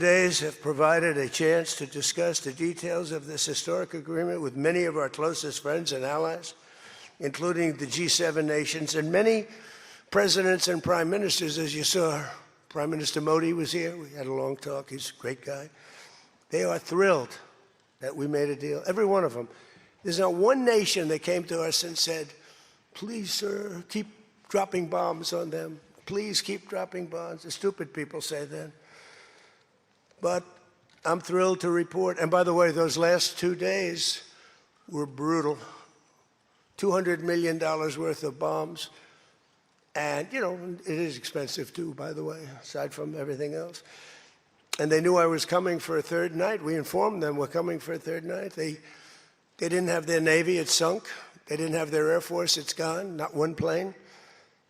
days have provided a chance to discuss the details of this historic agreement with many of our closest friends and allies, including the G7 nations and many presidents and prime ministers. As you saw, Prime Minister Modi was here. We had a long talk. He's a great guy. They are thrilled that we made a deal, every one of them. There's not one nation that came to us and said, please, sir, keep dropping bombs on them. Please keep dropping bombs. The stupid people say that. But I'm thrilled to report, and by the way, those last 2 days were brutal. $200 million worth of bombs. And, you know, it is expensive too, by the way, aside from everything else. And they knew I was coming for a third night. We informed them we're coming for a third night. They didn't have their Navy, it's sunk. They didn't have their Air Force, it's gone, not one plane.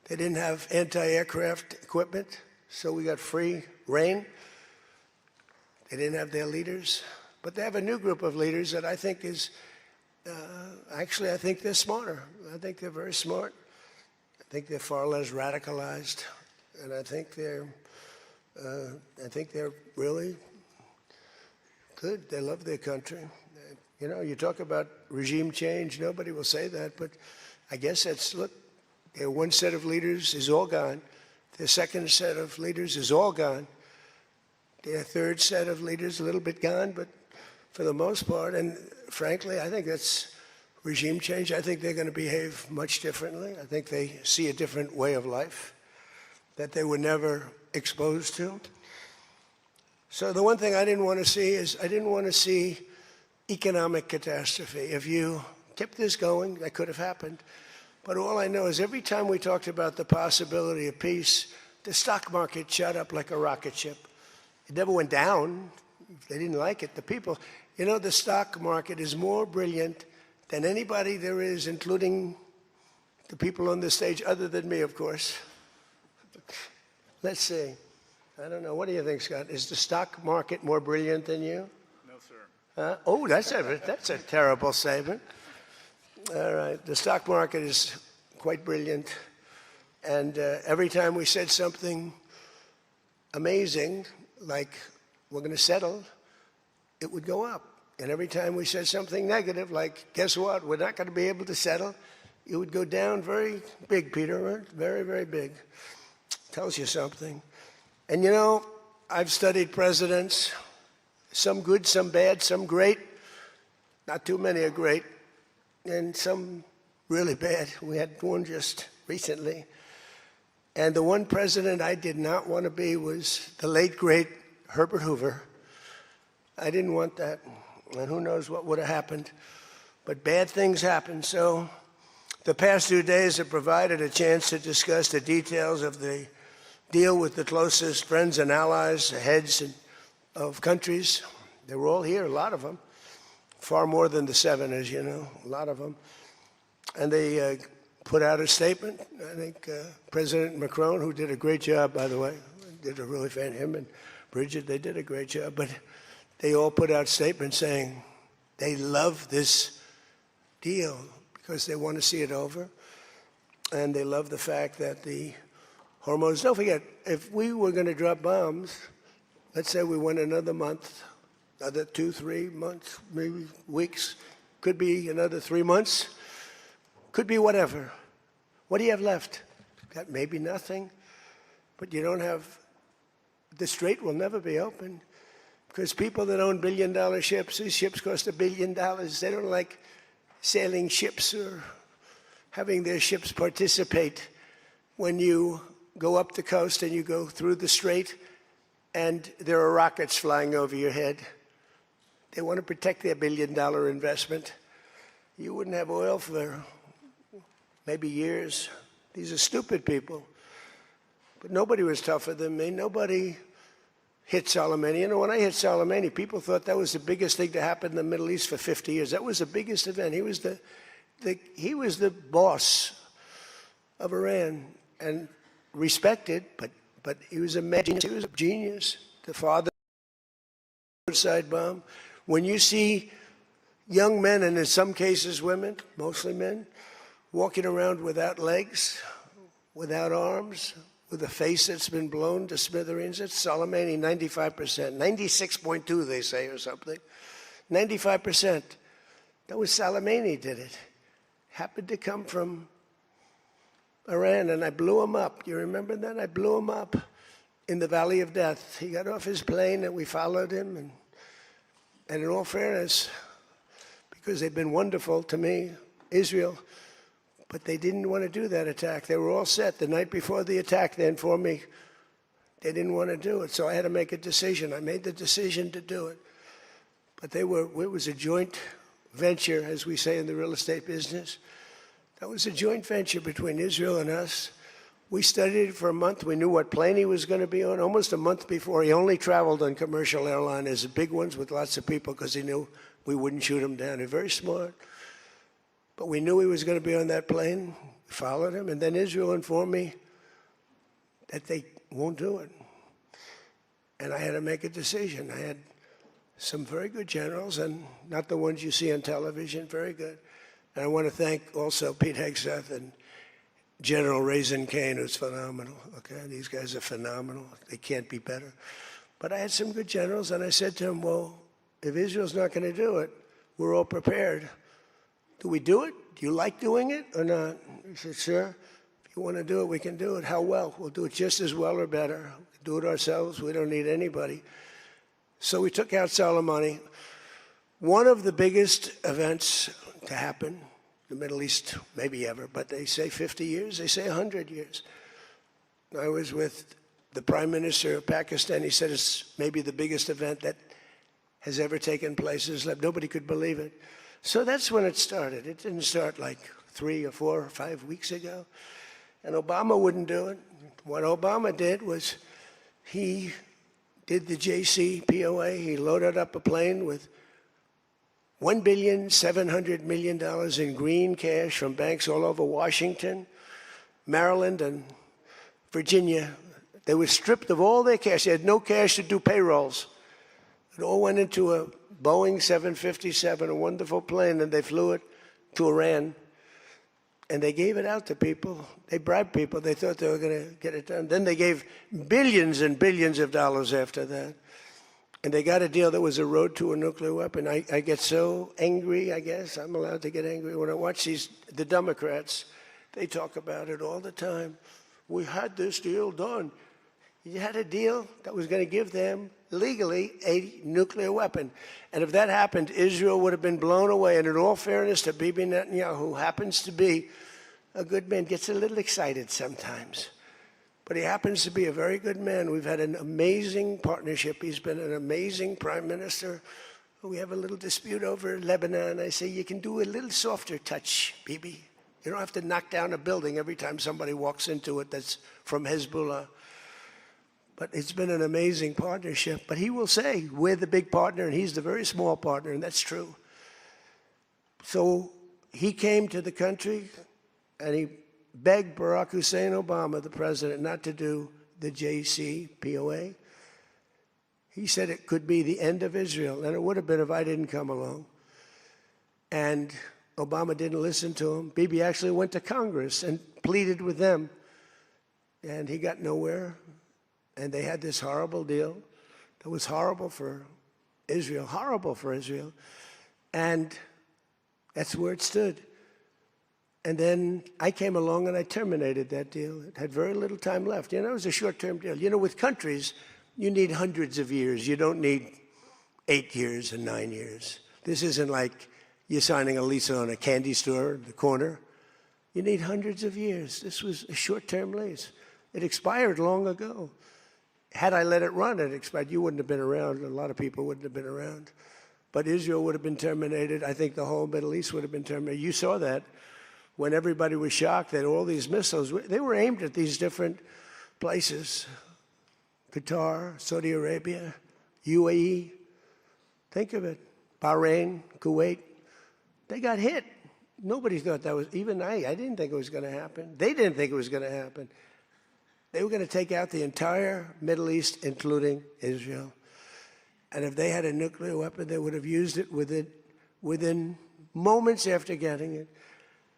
They didn't have anti-aircraft equipment, so we got free reign. They didn't have their leaders. But they have a new group of leaders that I think is, actually, I think they're smarter. I think they're very smart. I think they're far less radicalized. And I think they're really good. They love their country. You know, you talk about regime change, nobody will say that, but I guess that's, look, their one set of leaders is all gone. Their second set of leaders is all gone. Their third set of leaders a little bit gone, but for the most part, and frankly, I think that's regime change. I think they're going to behave much differently. I think they see a different way of life that they were never exposed to. So the one thing I didn't want to see is I didn't want to see economic catastrophe. If you kept this going, that could have happened. But all I know is every time we talked about the possibility of peace, the stock market shot up like a rocket ship. It never went down. They didn't like it. The people, you know, the stock market is more brilliant than anybody there is, including the people on the stage, other than me, of course. Let's see. I don't know. What do you think, Scott? Is the stock market more brilliant than you? No, sir. Oh, that's a terrible statement. All right. The stock market is quite brilliant. And every time we said something amazing, like we're going to settle, it would go up. And every time we said something negative, like, guess what, we're not going to be able to settle, it would go down very big, Peter, right? Very, very big. Tells you something. And you know, I've studied presidents, some good, some bad, some great. Not too many are great. And some really bad. We had one just recently. And the one president I did not want to be was the late, great Herbert Hoover. I didn't want that. And who knows what would have happened. But bad things happen. So the past 2 days have provided a chance to discuss the details of the deal with the closest friends and allies, heads of countries. They were all here, a lot of them. Far more than the 7, as you know, a lot of them. And they put out a statement. I think President Macron, who did a great job, by the way, did a really fan, him and Bridget, they did a great job. But they all put out statements saying they love this deal because they want to see it over. And they love the fact that the hormones, don't forget, if we were going to drop bombs, let's say we went another month, another 2, 3 months, maybe weeks, could be another 3 months, could be whatever. What do you have left? Got maybe nothing, but you don't have, the strait will never be open because people that own billion-dollar ships, these ships cost $1 billion. They don't like sailing ships or having their ships participate when you go up the coast and you go through the strait and there are rockets flying over your head. They want to protect their $1 billion investment. You wouldn't have oil for maybe years. These are stupid people. But nobody was tougher than me. Nobody hit Soleimani. You know, when I hit Soleimani, people thought that was the biggest thing to happen in the Middle East for 50 years. That was the biggest event. He was the boss of Iran and respected, but he was a mad genius. He was a genius. The father of the suicide bomb. When you see young men, and in some cases women, mostly men, walking around without legs, without arms, with a face that's been blown to smithereens. It's Soleimani, 95%, 96.2 they say or something. 95%. That was Soleimani did it. Happened to come from Iran, and I blew him up. You remember that? I blew him up in the Valley of Death. He got off his plane, and we followed him. And in all fairness, because they've been wonderful to me, Israel, but they didn't want to do that attack. They were all set. The night before the attack, they informed me they didn't want to do it. So I had to make a decision. I made the decision to do it. But it was a joint venture, as we say in the real estate business. That was a joint venture between Israel and us. We studied it for a month. We knew what plane he was going to be on. Almost a month before, he only traveled on commercial airliners, big ones with lots of people, because he knew we wouldn't shoot him down. He's very smart. But we knew he was going to be on that plane. We followed him. And then Israel informed me that they won't do it. And I had to make a decision. I had some very good generals, and not the ones you see on television, very good. And I want to thank also Pete Hegseth and General Raisin Kane, who's phenomenal. Okay, these guys are phenomenal. They can't be better. But I had some good generals, and I said to him, well, if Israel's not going to do it, we're all prepared. Do we do it? Do you like doing it or not? He said, sure. If you want to do it, we can do it. How well? We'll do it just as well or better. Do it ourselves. We don't need anybody. So we took out Soleimani. One of the biggest events to happen, the Middle East, maybe ever, but they say 50 years, they say 100 years. I was with the Prime Minister of Pakistan. He said it's maybe the biggest event that has ever taken place in Islam. Nobody could believe it. So that's when it started. It didn't start like 3 or 4 or 5 weeks ago. And Obama wouldn't do it. What Obama did was he did the JCPOA. He loaded up a plane with $1.7 billion in green cash from banks all over Washington, Maryland, and Virginia. They were stripped of all their cash. They had no cash to do payrolls. It all went into a Boeing 757, a wonderful plane, and they flew it to Iran. And they gave it out to people. They bribed people. They thought they were going to get it done. Then they gave billions and billions of dollars after that. And they got a deal that was a road to a nuclear weapon. I get so angry, I guess. I'm allowed to get angry. When I watch the Democrats, they talk about it all the time. We had this deal done. You had a deal that was going to give them, legally, a nuclear weapon. And if that happened, Israel would have been blown away. And in all fairness to Bibi Netanyahu, who happens to be a good man, gets a little excited sometimes. But he happens to be a very good man. We've had an amazing partnership. He's been an amazing prime minister. We have a little dispute over Lebanon. I say, you can do a little softer touch, Bibi. You don't have to knock down a building every time somebody walks into it that's from Hezbollah. But it's been an amazing partnership. But he will say, we're the big partner, and he's the very small partner, and that's true. So he came to the country, and he begged Barack Hussein Obama, the president, not to do the JCPOA. He said it could be the end of Israel, and it would have been if I didn't come along. And Obama didn't listen to him. Bibi actually went to Congress and pleaded with them, and he got nowhere. And they had this horrible deal that was horrible for Israel, and that's where it stood. And then I came along and I terminated that deal. It had very little time left. You know, it was a short-term deal. You know, with countries, you need hundreds of years. You don't need 8 years and 9 years. This isn't like you're signing a lease on a candy store at the corner. You need hundreds of years. This was a short-term lease. It expired long ago. Had I let it run, it expired. You wouldn't have been around. A lot of people wouldn't have been around. But Israel would have been terminated. I think the whole Middle East would have been terminated. You saw that when everybody was shocked that all these missiles, they were aimed at these different places. Qatar, Saudi Arabia, UAE. Think of it. Bahrain, Kuwait. They got hit. Nobody thought that was, even I didn't think it was going to happen. They didn't think it was going to happen. They were going to take out the entire Middle East, including Israel. And if they had a nuclear weapon, they would have used it within moments after getting it.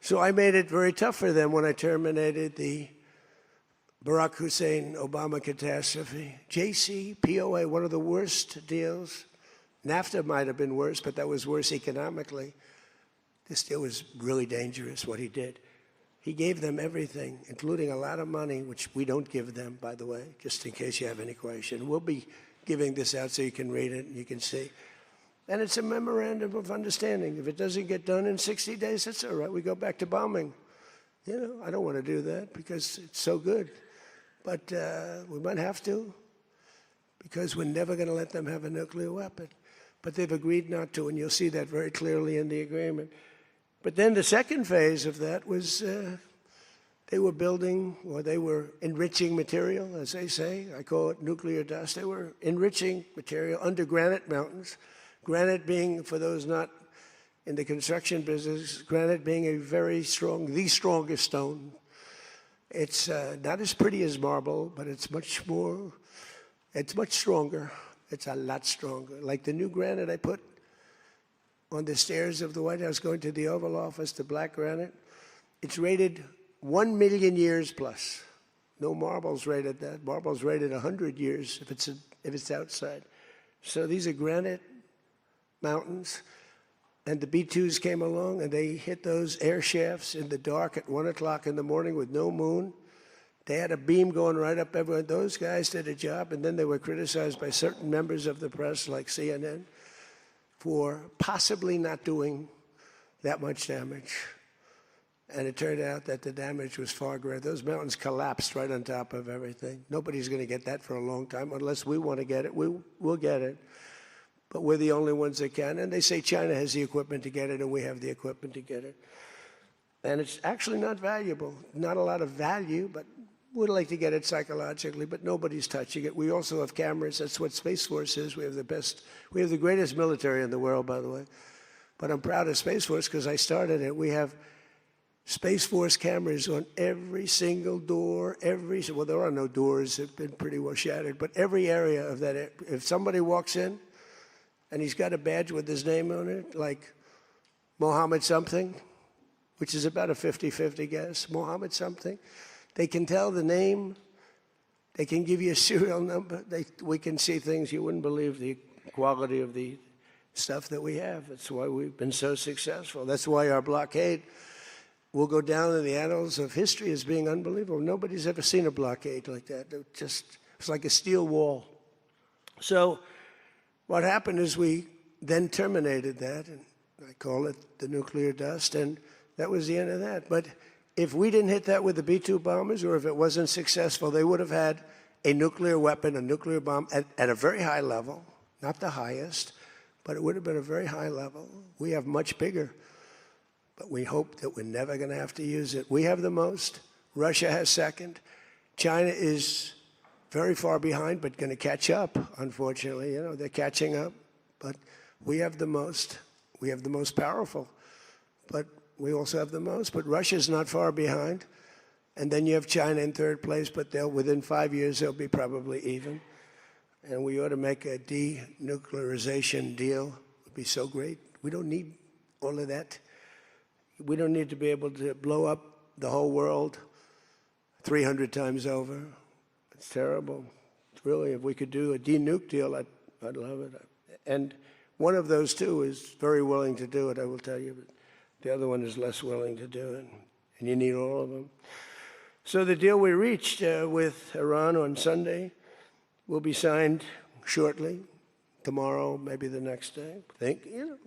So I made it very tough for them when I terminated the Barack Hussein Obama catastrophe. JCPOA, one of the worst deals. NAFTA might have been worse, but that was worse economically. This deal was really dangerous, what he did. He gave them everything, including a lot of money, which we don't give them, by the way, just in case you have any question. We'll be giving this out so you can read it and you can see. And it's a memorandum of understanding. If it doesn't get done in 60 days, that's all right. We go back to bombing. You know, I don't want to do that because it's so good. But we might have to because we're never going to let them have a nuclear weapon. But they've agreed not to, and you'll see that very clearly in the agreement. But then the second phase of that was they were building, or they were enriching material, as they say. I call it nuclear dust. They were enriching material under granite mountains. Granite being, for those not in the construction business, granite being a very strong, the strongest stone. It's not as pretty as marble, but it's much stronger. It's a lot stronger. Like the new granite I put on the stairs of the White House going to the Oval Office, the black granite, it's rated 1 million years plus. No marble's rated that. Marble's rated 100 years if it's outside. So these are granite mountains, and the B-2s came along and they hit those air shafts in the dark at 1 o'clock in the morning with no moon. They had a beam going right up everywhere. Those guys did a job, and then they were criticized by certain members of the press, like CNN, for possibly not doing that much damage. And it turned out that the damage was far greater. Those mountains collapsed right on top of everything. Nobody's going to get that for a long time. Unless we want to get it, we'll get it. But we're the only ones that can. And they say China has the equipment to get it, and we have the equipment to get it. And it's actually not valuable. Not a lot of value, but we'd like to get it psychologically, but nobody's touching it. We also have cameras. That's what Space Force is. We have the greatest military in the world, by the way. But I'm proud of Space Force because I started it. We have Space Force cameras on every single door, well, there are no doors. They've been pretty well shattered. But every area of that, if somebody walks in and he's got a badge with his name on it, like Mohammed something, which is about a 50-50 guess, Mohammed something, they can tell the name. They can give you a serial number. We can see things you wouldn't believe, the quality of the stuff that we have. That's why we've been so successful. That's why our blockade will go down in the annals of history as being unbelievable. Nobody's ever seen a blockade like that. It's like a steel wall. So what happened is we then terminated that, and I call it the nuclear dust, and that was the end of that. But if we didn't hit that with the B-2 bombers, or if it wasn't successful, they would have had a nuclear weapon, a nuclear bomb at a very high level, not the highest, but it would have been a very high level. We have much bigger, but we hope that we're never going to have to use it. We have the most. Russia has second. China is very far behind, but going to catch up, unfortunately. You know, they're catching up, but we have the most. We have the most powerful, but we also have the most, but Russia's not far behind. And then you have China in third place, but within 5 years, they'll be probably even. And we ought to make a denuclearization deal. It would be so great. We don't need all of that. We don't need to be able to blow up the whole world 300 times over. It's terrible. It's really, if we could do a denuke deal, I'd love it. And one of those two is very willing to do it, I will tell you. But the other one is less willing to do it, and you need all of them. So the deal we reached with Iran on Sunday will be signed shortly, tomorrow, maybe the next day.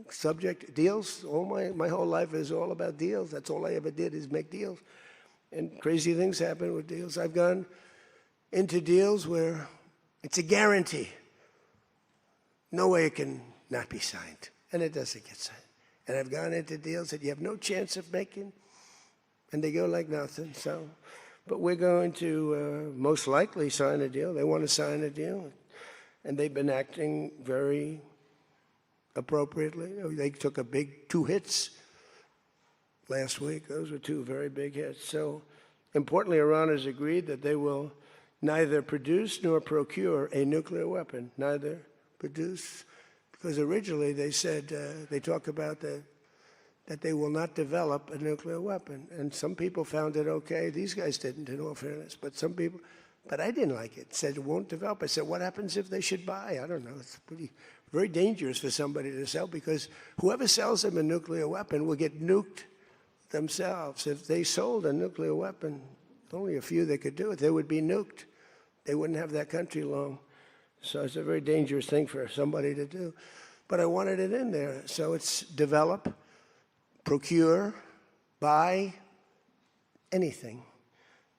Subject deals. My whole life is all about deals. That's all I ever did is make deals, and crazy things happen with deals. I've gone into deals where it's a guarantee. No way it can not be signed, and it doesn't get signed. And I've gone into deals that you have no chance of making, and they go like nothing. So, but we're going to most likely sign a deal. They want to sign a deal, and they've been acting very appropriately. They took a big 2 hits last week. Those were 2 very big hits. So, importantly, Iran has agreed that they will neither produce nor procure a nuclear weapon. Neither produce. Because originally they said, they talk about the that they will not develop a nuclear weapon. And some people found it okay. These guys didn't, in all fairness. But some people, but I didn't like it. Said it won't develop. I said, what happens if they should buy? I don't know. It's very dangerous for somebody to sell, because whoever sells them a nuclear weapon will get nuked themselves. If they sold a nuclear weapon, only a few that could do it, they would be nuked. They wouldn't have that country long. So it's a very dangerous thing for somebody to do. But I wanted it in there. So it's develop, procure, buy, anything.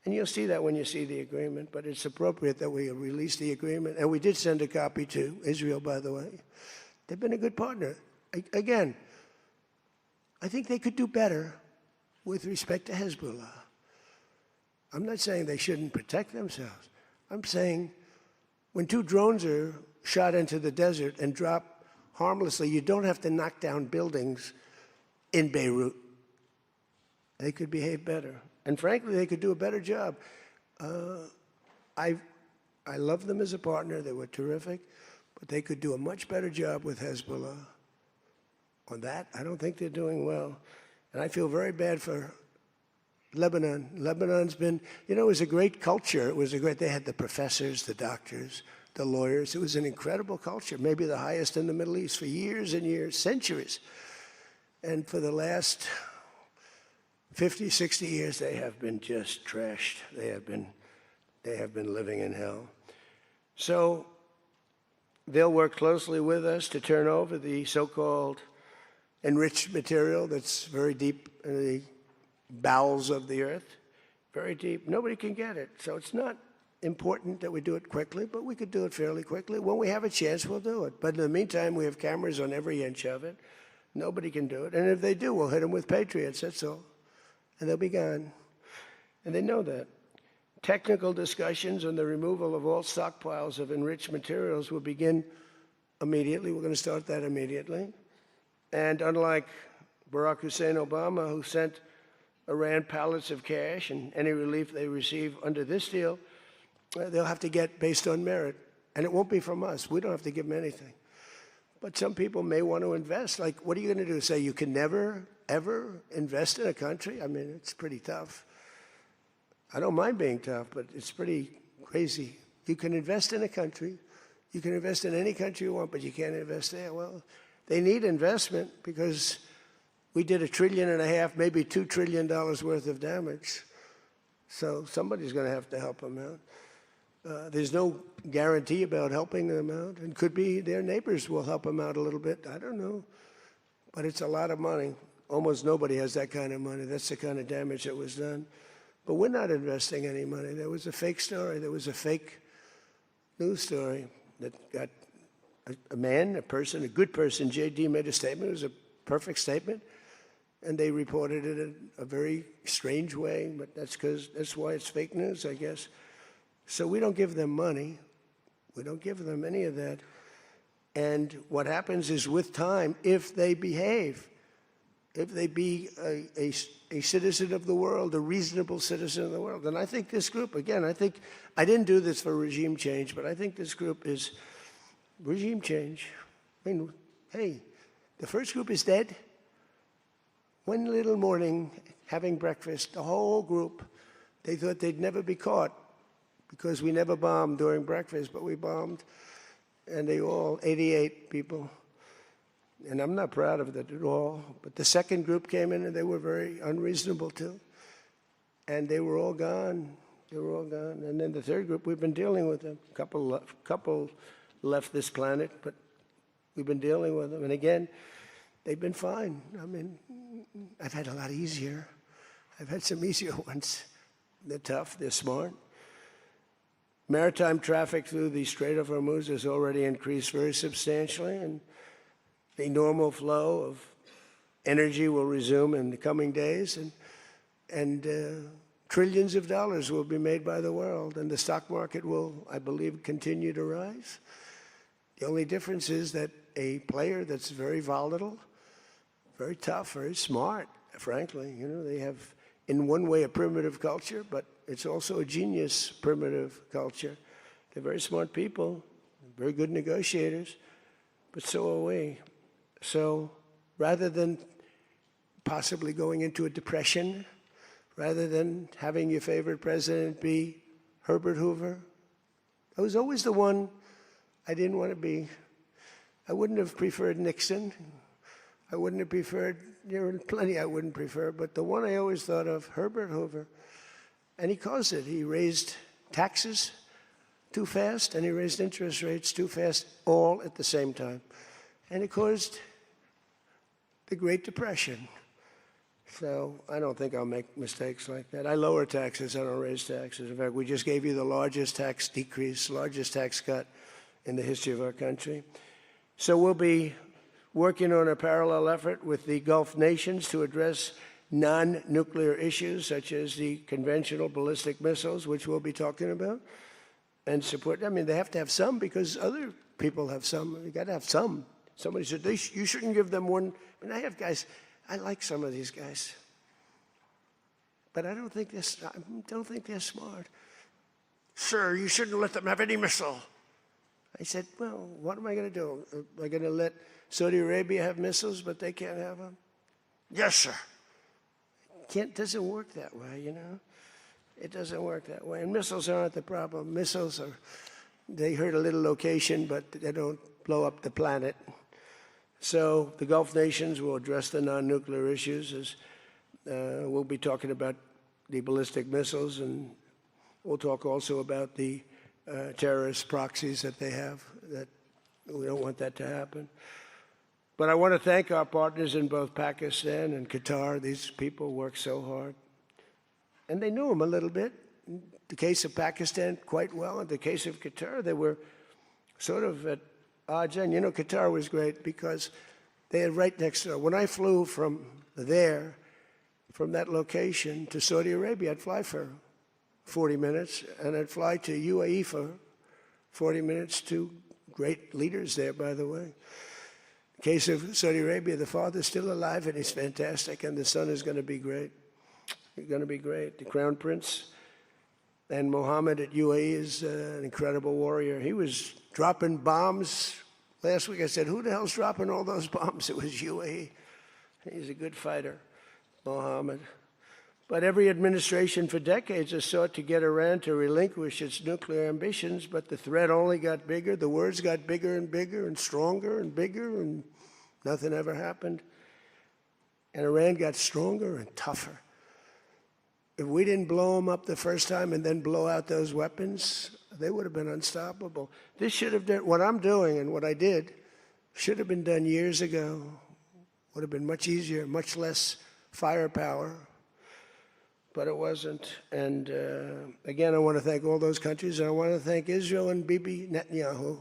And you'll see that when you see the agreement, but it's appropriate that we release the agreement. And we did send a copy to Israel, by the way. They've been a good partner. Again, I think they could do better with respect to Hezbollah. I'm not saying they shouldn't protect themselves. I'm saying when 2 drones are shot into the desert and drop harmlessly, you don't have to knock down buildings in Beirut. They could behave better. And frankly, they could do a better job. I love them as a partner. They were terrific. But they could do a much better job with Hezbollah. On that, I don't think they're doing well. And I feel very bad for Lebanon. Lebanon's been, it was a great culture. They had the professors, the doctors, the lawyers. It was an incredible culture, maybe the highest in the Middle East for years and years, centuries. And for the last 50, 60 years, they have been just trashed. They have been living in hell. So they'll work closely with us to turn over the so-called enriched material that's very deep in the bowels of the earth, very deep. Nobody can get it. So it's not important that we do it quickly, but we could do it fairly quickly. When we have a chance, we'll do it. But in the meantime, we have cameras on every inch of it. Nobody can do it. And if they do, we'll hit them with Patriots, that's all. And they'll be gone. And they know that. Technical discussions on the removal of all stockpiles of enriched materials will begin immediately. We're going to start that immediately. And unlike Barack Hussein Obama, who sent Iran pallets of cash and any relief they receive under this deal, they'll have to get based on merit. And it won't be from us. We don't have to give them anything. But some people may want to invest. Like, what are you going to do? Say you can never, ever invest in a country? I mean, it's pretty tough. I don't mind being tough, but it's pretty crazy. You can invest in a country. You can invest in any country you want, but you can't invest there. Well, they need investment because we did $1.5 trillion, maybe $2 trillion worth of damage. So somebody's going to have to help them out. There's no guarantee about helping them out. And could be their neighbors will help them out a little bit. I don't know. But it's a lot of money. Almost nobody has that kind of money. That's the kind of damage that was done. But we're not investing any money. There was a fake story. There was a fake news story that got a person, a good person. J.D. made a statement. It was a perfect statement. And they reported it in a very strange way. But that's why it's fake news, I guess. So we don't give them money. We don't give them any of that. And what happens is with time, if they behave, if they be a citizen of the world, a reasonable citizen of the world. And I think this group, again, I didn't do this for regime change, but I think this group is regime change. I mean, hey, the first group is dead. One little morning, having breakfast, the whole group, they thought they'd never be caught because we never bombed during breakfast, but we bombed. And they all, 88 people. And I'm not proud of that at all. But the second group came in and they were very unreasonable too. And they were all gone. They were all gone. And then the third group, we've been dealing with them. Couple left this planet, but we've been dealing with them. And again, they've been fine. I mean, I've had a lot easier. I've had some easier ones. They're tough, they're smart. Maritime traffic through the Strait of Hormuz has already increased very substantially, and the normal flow of energy will resume in the coming days, and trillions of dollars will be made by the world, and the stock market will, I believe, continue to rise. The only difference is that a player that's very volatile, very tough, very smart, frankly, they have, in one way, a primitive culture, but it's also a genius primitive culture. They're very smart people, very good negotiators, but so are we. So rather than possibly going into a depression rather than having your favorite president be Herbert Hoover. I was always the one I didn't want to be. I wouldn't have preferred Nixon. I wouldn't have preferred, there are plenty I wouldn't prefer, but the one I always thought of, Herbert Hoover, and he caused it. He raised taxes too fast, and he raised interest rates too fast, all at the same time. And it caused the Great Depression. So I don't think I'll make mistakes like that. I lower taxes, I don't raise taxes. In fact, we just gave you the largest tax decrease, largest tax cut in the history of our country. So we'll be working on a parallel effort with the Gulf nations to address non-nuclear issues, such as the conventional ballistic missiles, which we'll be talking about, and support. I mean, they have to have some because other people have some. You got to have some. Somebody said, you shouldn't give them one. I mean, I have guys, I like some of these guys, but I don't think they're smart. Sir, you shouldn't let them have any missile. I said, well, what am I going to do? Am I going to let Saudi Arabia have missiles, but they can't have them? Yes, sir. Doesn't work that way, you know? It doesn't work that way. And missiles aren't the problem. Missiles they hurt a little location, but they don't blow up the planet. So the Gulf nations will address the non-nuclear issues. As we'll be talking about the ballistic missiles, and we'll talk also about the terrorist proxies that they have. That we don't want that to happen. But I want to thank our partners in both Pakistan and Qatar. These people work so hard. And they knew him a little bit. In the case of Pakistan, quite well. In the case of Qatar, they were sort of at odds. And, you know, Qatar was great because they had right next door. When I flew from there, from that location to Saudi Arabia, I'd fly for 40 minutes, and I'd fly to UAE for 40 minutes, to great leaders there, by the way. In the case of Saudi Arabia, the father's still alive, and he's fantastic, and the son is going to be great. He's going to be great. The Crown Prince and Mohammed at UAE is an incredible warrior. He was dropping bombs. Last week I said, who the hell's dropping all those bombs? It was UAE. He's a good fighter, Mohammed. But every administration for decades has sought to get Iran to relinquish its nuclear ambitions, but the threat only got bigger. The words got bigger and bigger and stronger and bigger, and nothing ever happened. And Iran got stronger and tougher. If we didn't blow them up the first time and then blow out those weapons, they would have been unstoppable. This should have done, what I'm doing and what I did, should have been done years ago. Would have been much easier, much less firepower. But it wasn't. And again, I want to thank all those countries, and I want to thank Israel and Bibi Netanyahu.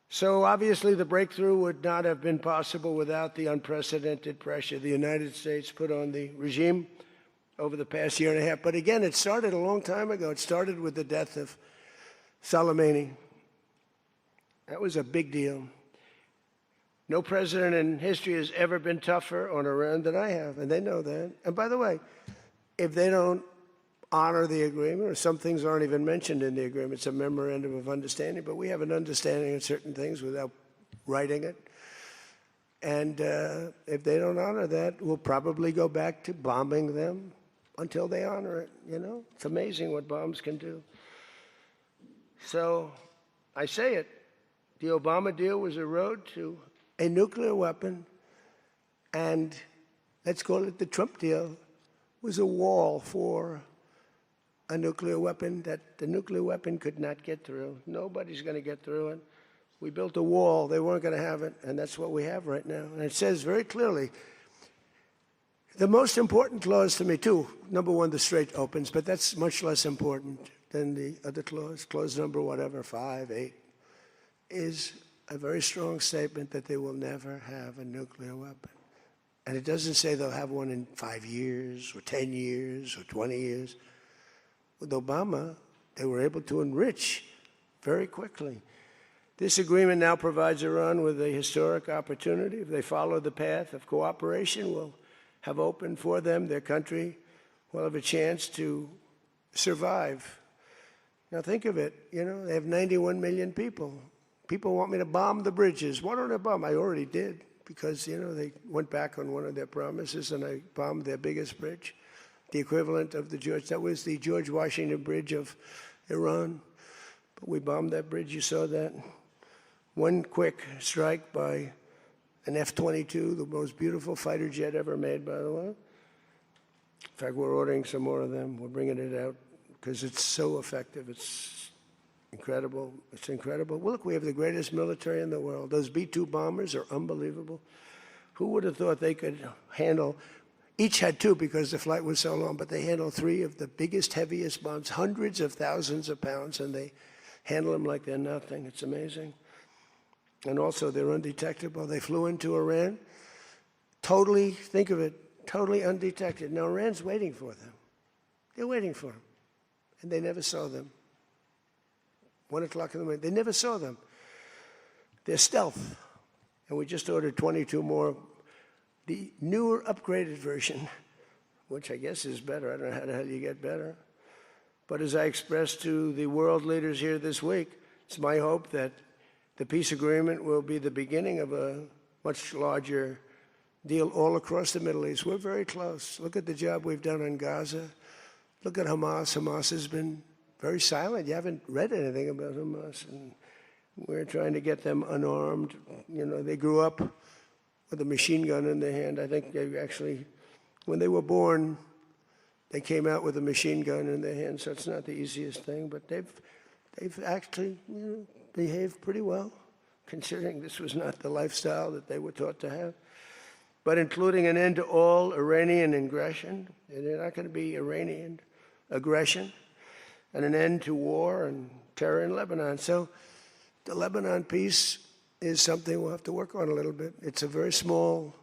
So obviously the breakthrough would not have been possible without the unprecedented pressure the United States put on the regime over the past year and a half. But again, it started a long time ago. It started with the death of Soleimani. That was a big deal. No president in history has ever been tougher on Iran than I have, and they know that. And by the way, if they don't honor the agreement, or some things aren't even mentioned in the agreement, it's a memorandum of understanding, but we have an understanding of certain things without writing it. And if they don't honor that, we'll probably go back to bombing them until they honor it, you know? It's amazing what bombs can do. So I say it, the Obama deal was a road to a nuclear weapon, and let's call it the Trump deal, was a wall for a nuclear weapon that the nuclear weapon could not get through. Nobody's going to get through it. We built a wall. They weren't going to have it, and that's what we have right now. And it says very clearly, the most important clause to me, too, number one, the Strait opens, but that's much less important than the other clause. Clause number whatever, 5, 8, is a very strong statement that they will never have a nuclear weapon. And it doesn't say they'll have one in 5 years or 10 years or 20 years. With Obama, they were able to enrich very quickly. This agreement now provides Iran with a historic opportunity. If they follow the path of cooperation, will have opened for them, their country will have a chance to survive. Now think of it, you know, they have 91 million people. People want me to bomb the bridges. Why don't I bomb? I already did. because, they went back on one of their promises and they bombed their biggest bridge, the equivalent of that was the George Washington Bridge of Iran. But we bombed that bridge, you saw that. One quick strike by an F-22, the most beautiful fighter jet ever made, by the way. In fact, we're ordering some more of them. We're bringing it out because it's so effective. It's incredible. It's incredible. Well, look, we have the greatest military in the world. Those B-2 bombers are unbelievable. Who would have thought they could handle, each had two because the flight was so long, but they handled three of the biggest, heaviest bombs, hundreds of thousands of pounds, and they handle them like they're nothing. It's amazing. And also, they're undetectable. They flew into Iran, totally, think of it, totally undetected. Now, Iran's waiting for them. They're waiting for them. And they never saw them. 1 o'clock in the morning, they never saw them. They're stealth. And we just ordered 22 more. The newer, upgraded version, which I guess is better. I don't know how the hell you get better. But as I expressed to the world leaders here this week, it's my hope that the peace agreement will be the beginning of a much larger deal all across the Middle East. We're very close. Look at the job we've done in Gaza. Look at Hamas. Hamas has been very silent. You haven't read anything about Hamas. And we're trying to get them unarmed. They grew up with a machine gun in their hand. I think they actually, when they were born, they came out with a machine gun in their hand, so it's not the easiest thing. But they've actually behaved pretty well, considering this was not the lifestyle that they were taught to have. But including an end to all Iranian aggression, they're not going to be Iranian aggression, and an end to war and terror in Lebanon. So the Lebanon peace is something we'll have to work on a little bit. It's a very small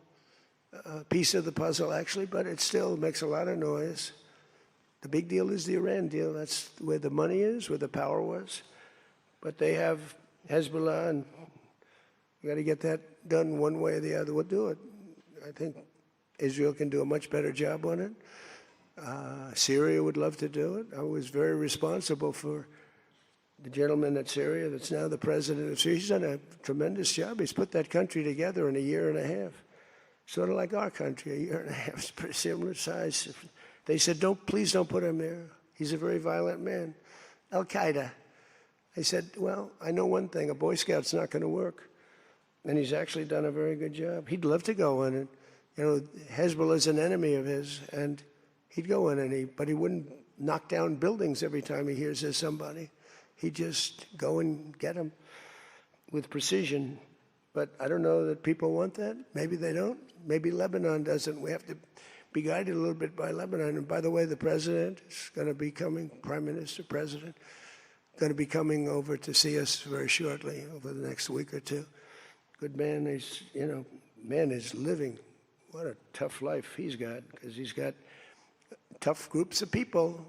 piece of the puzzle, actually, but it still makes a lot of noise. The big deal is the Iran deal. That's where the money is, where the power was. But they have Hezbollah, and you got to get that done one way or the other. We'll do it. I think Israel can do a much better job on it. Syria would love to do it. I was very responsible for the gentleman at Syria that's now the president of Syria. He's done a tremendous job. He's put that country together in a year and a half. Sort of like our country, a year and a half. It's pretty similar size. They said, please don't put him there. He's a very violent man. Al-Qaeda. I said, well, I know one thing, a Boy Scout's not going to work. And he's actually done a very good job. He'd love to go in and, Hezbollah's an enemy of his, and he'd go in but he wouldn't knock down buildings every time he hears there's somebody. He'd just go and get them with precision. But I don't know that people want that. Maybe they don't. Maybe Lebanon doesn't. We have to be guided a little bit by Lebanon. And by the way, the president is going to be coming, Prime Minister, President, going to be coming over to see us very shortly, over the next week or two. Good man. He's, man is living. What a tough life he's got, because he's got tough groups of people.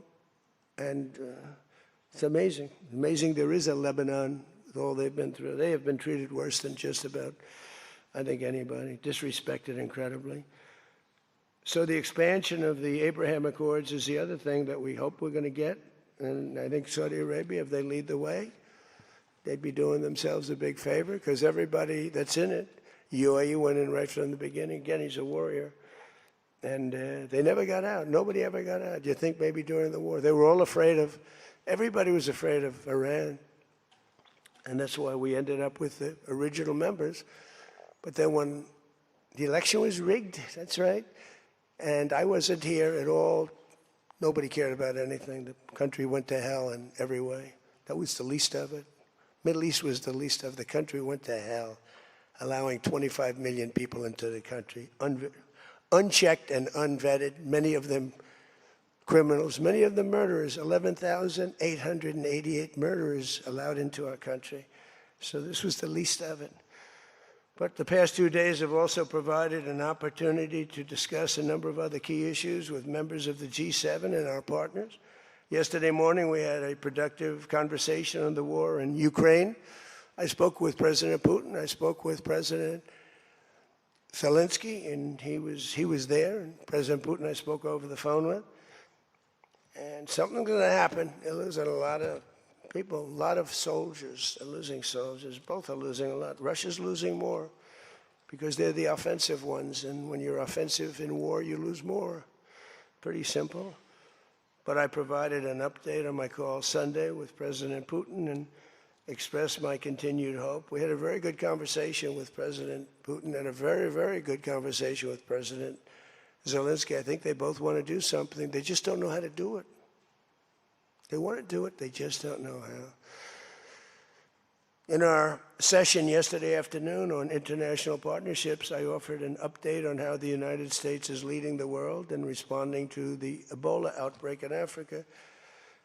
And it's amazing. Amazing there is a Lebanon with all they've been through. They have been treated worse than just about, I think, anybody. Disrespected incredibly. So the expansion of the Abraham Accords is the other thing that we hope we're going to get. And I think Saudi Arabia, if they lead the way, they'd be doing themselves a big favor, because everybody that's in it, UAE went in right from the beginning. Again, he's a warrior. And they never got out. Nobody ever got out. You think maybe during the war. They were all afraid of, everybody was afraid of Iran. And that's why we ended up with the original members. But then when the election was rigged, that's right, and I wasn't here at all, nobody cared about anything. The country went to hell in every way. That was the least of it. Middle East was the least of it. The country went to hell, allowing 25 million people into the country, unchecked and unvetted, many of them criminals, many of them murderers, 11,888 murderers allowed into our country. So this was the least of it. But the past 2 days have also provided an opportunity to discuss a number of other key issues with members of the G7 and our partners. Yesterday morning, we had a productive conversation on the war in Ukraine. I spoke with President Putin. I spoke with President Zelensky, and he was there. And President Putin I spoke over the phone with. And something's going to happen. They're losing a lot of people, a lot of soldiers are losing soldiers. Both are losing a lot. Russia's losing more. because they're the offensive ones. And when you're offensive in war, you lose more. Pretty simple. But I provided an update on my call Sunday with President Putin and expressed my continued hope. We had a very good conversation with President Putin and a very, very good conversation with President Zelensky. I think they both want to do something. They just don't know how to do it. They want to do it, they just don't know how. In our session yesterday afternoon on international partnerships, I offered an update on how the United States is leading the world in responding to the Ebola outbreak in Africa,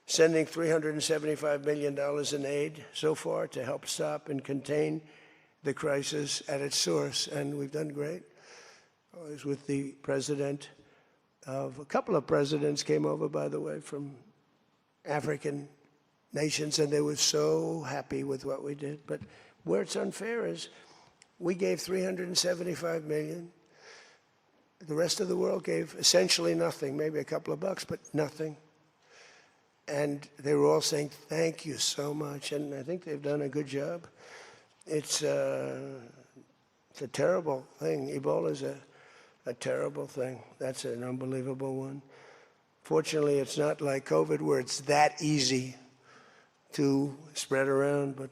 sending $375 million in aid so far to help stop and contain the crisis at its source, and we've done great. I was with the president of a couple of presidents came over, by the way, from African nations, and they were so happy with what we did. But where it's unfair is we gave $375 million. The rest of the world gave essentially nothing, maybe a couple of bucks, but nothing. And they were all saying, thank you so much. And I think they've done a good job. It's a terrible thing. Ebola is a terrible thing. That's an unbelievable one. Fortunately, it's not like COVID where it's that easy to spread around, but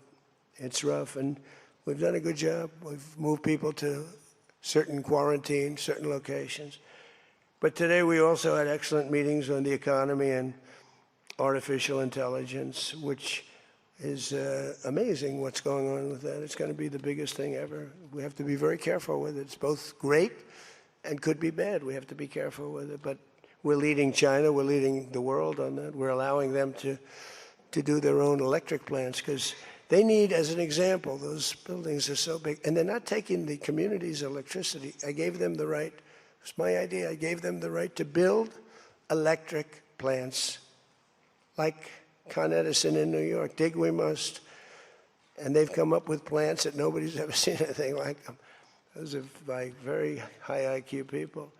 it's rough. And we've done a good job. We've moved people to certain quarantine, certain locations. But today we also had excellent meetings on the economy and artificial intelligence, which is amazing what's going on with that. It's going to be the biggest thing ever. We have to be very careful with it. It's both great and could be bad. We have to be careful with it. But we're leading China. We're leading the world on that. We're allowing them to do their own electric plants because they need, as an example, those buildings are so big. And they're not taking the community's electricity. I gave them the right. It was my idea. I gave them the right to build electric plants like Con Edison in New York. Dig we must. And they've come up with plants that nobody's ever seen anything like them. Those are like very high IQ people.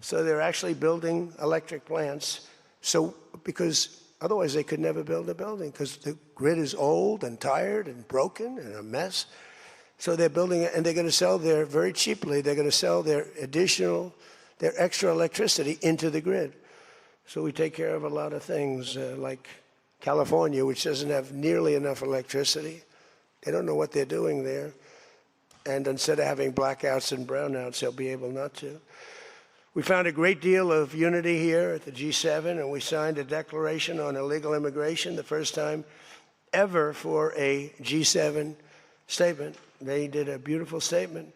So they're actually building electric plants. So because otherwise they could never build a building because the grid is old and tired and broken and a mess. So they're building it, and they're going to sell very cheaply, they're going to sell their extra electricity into the grid. So we take care of a lot of things like California, which doesn't have nearly enough electricity. They don't know what they're doing there. And instead of having blackouts and brownouts, they'll be able not to. We found a great deal of unity here at the G7, and we signed a declaration on illegal immigration, the first time ever for a G7 statement. They did a beautiful statement.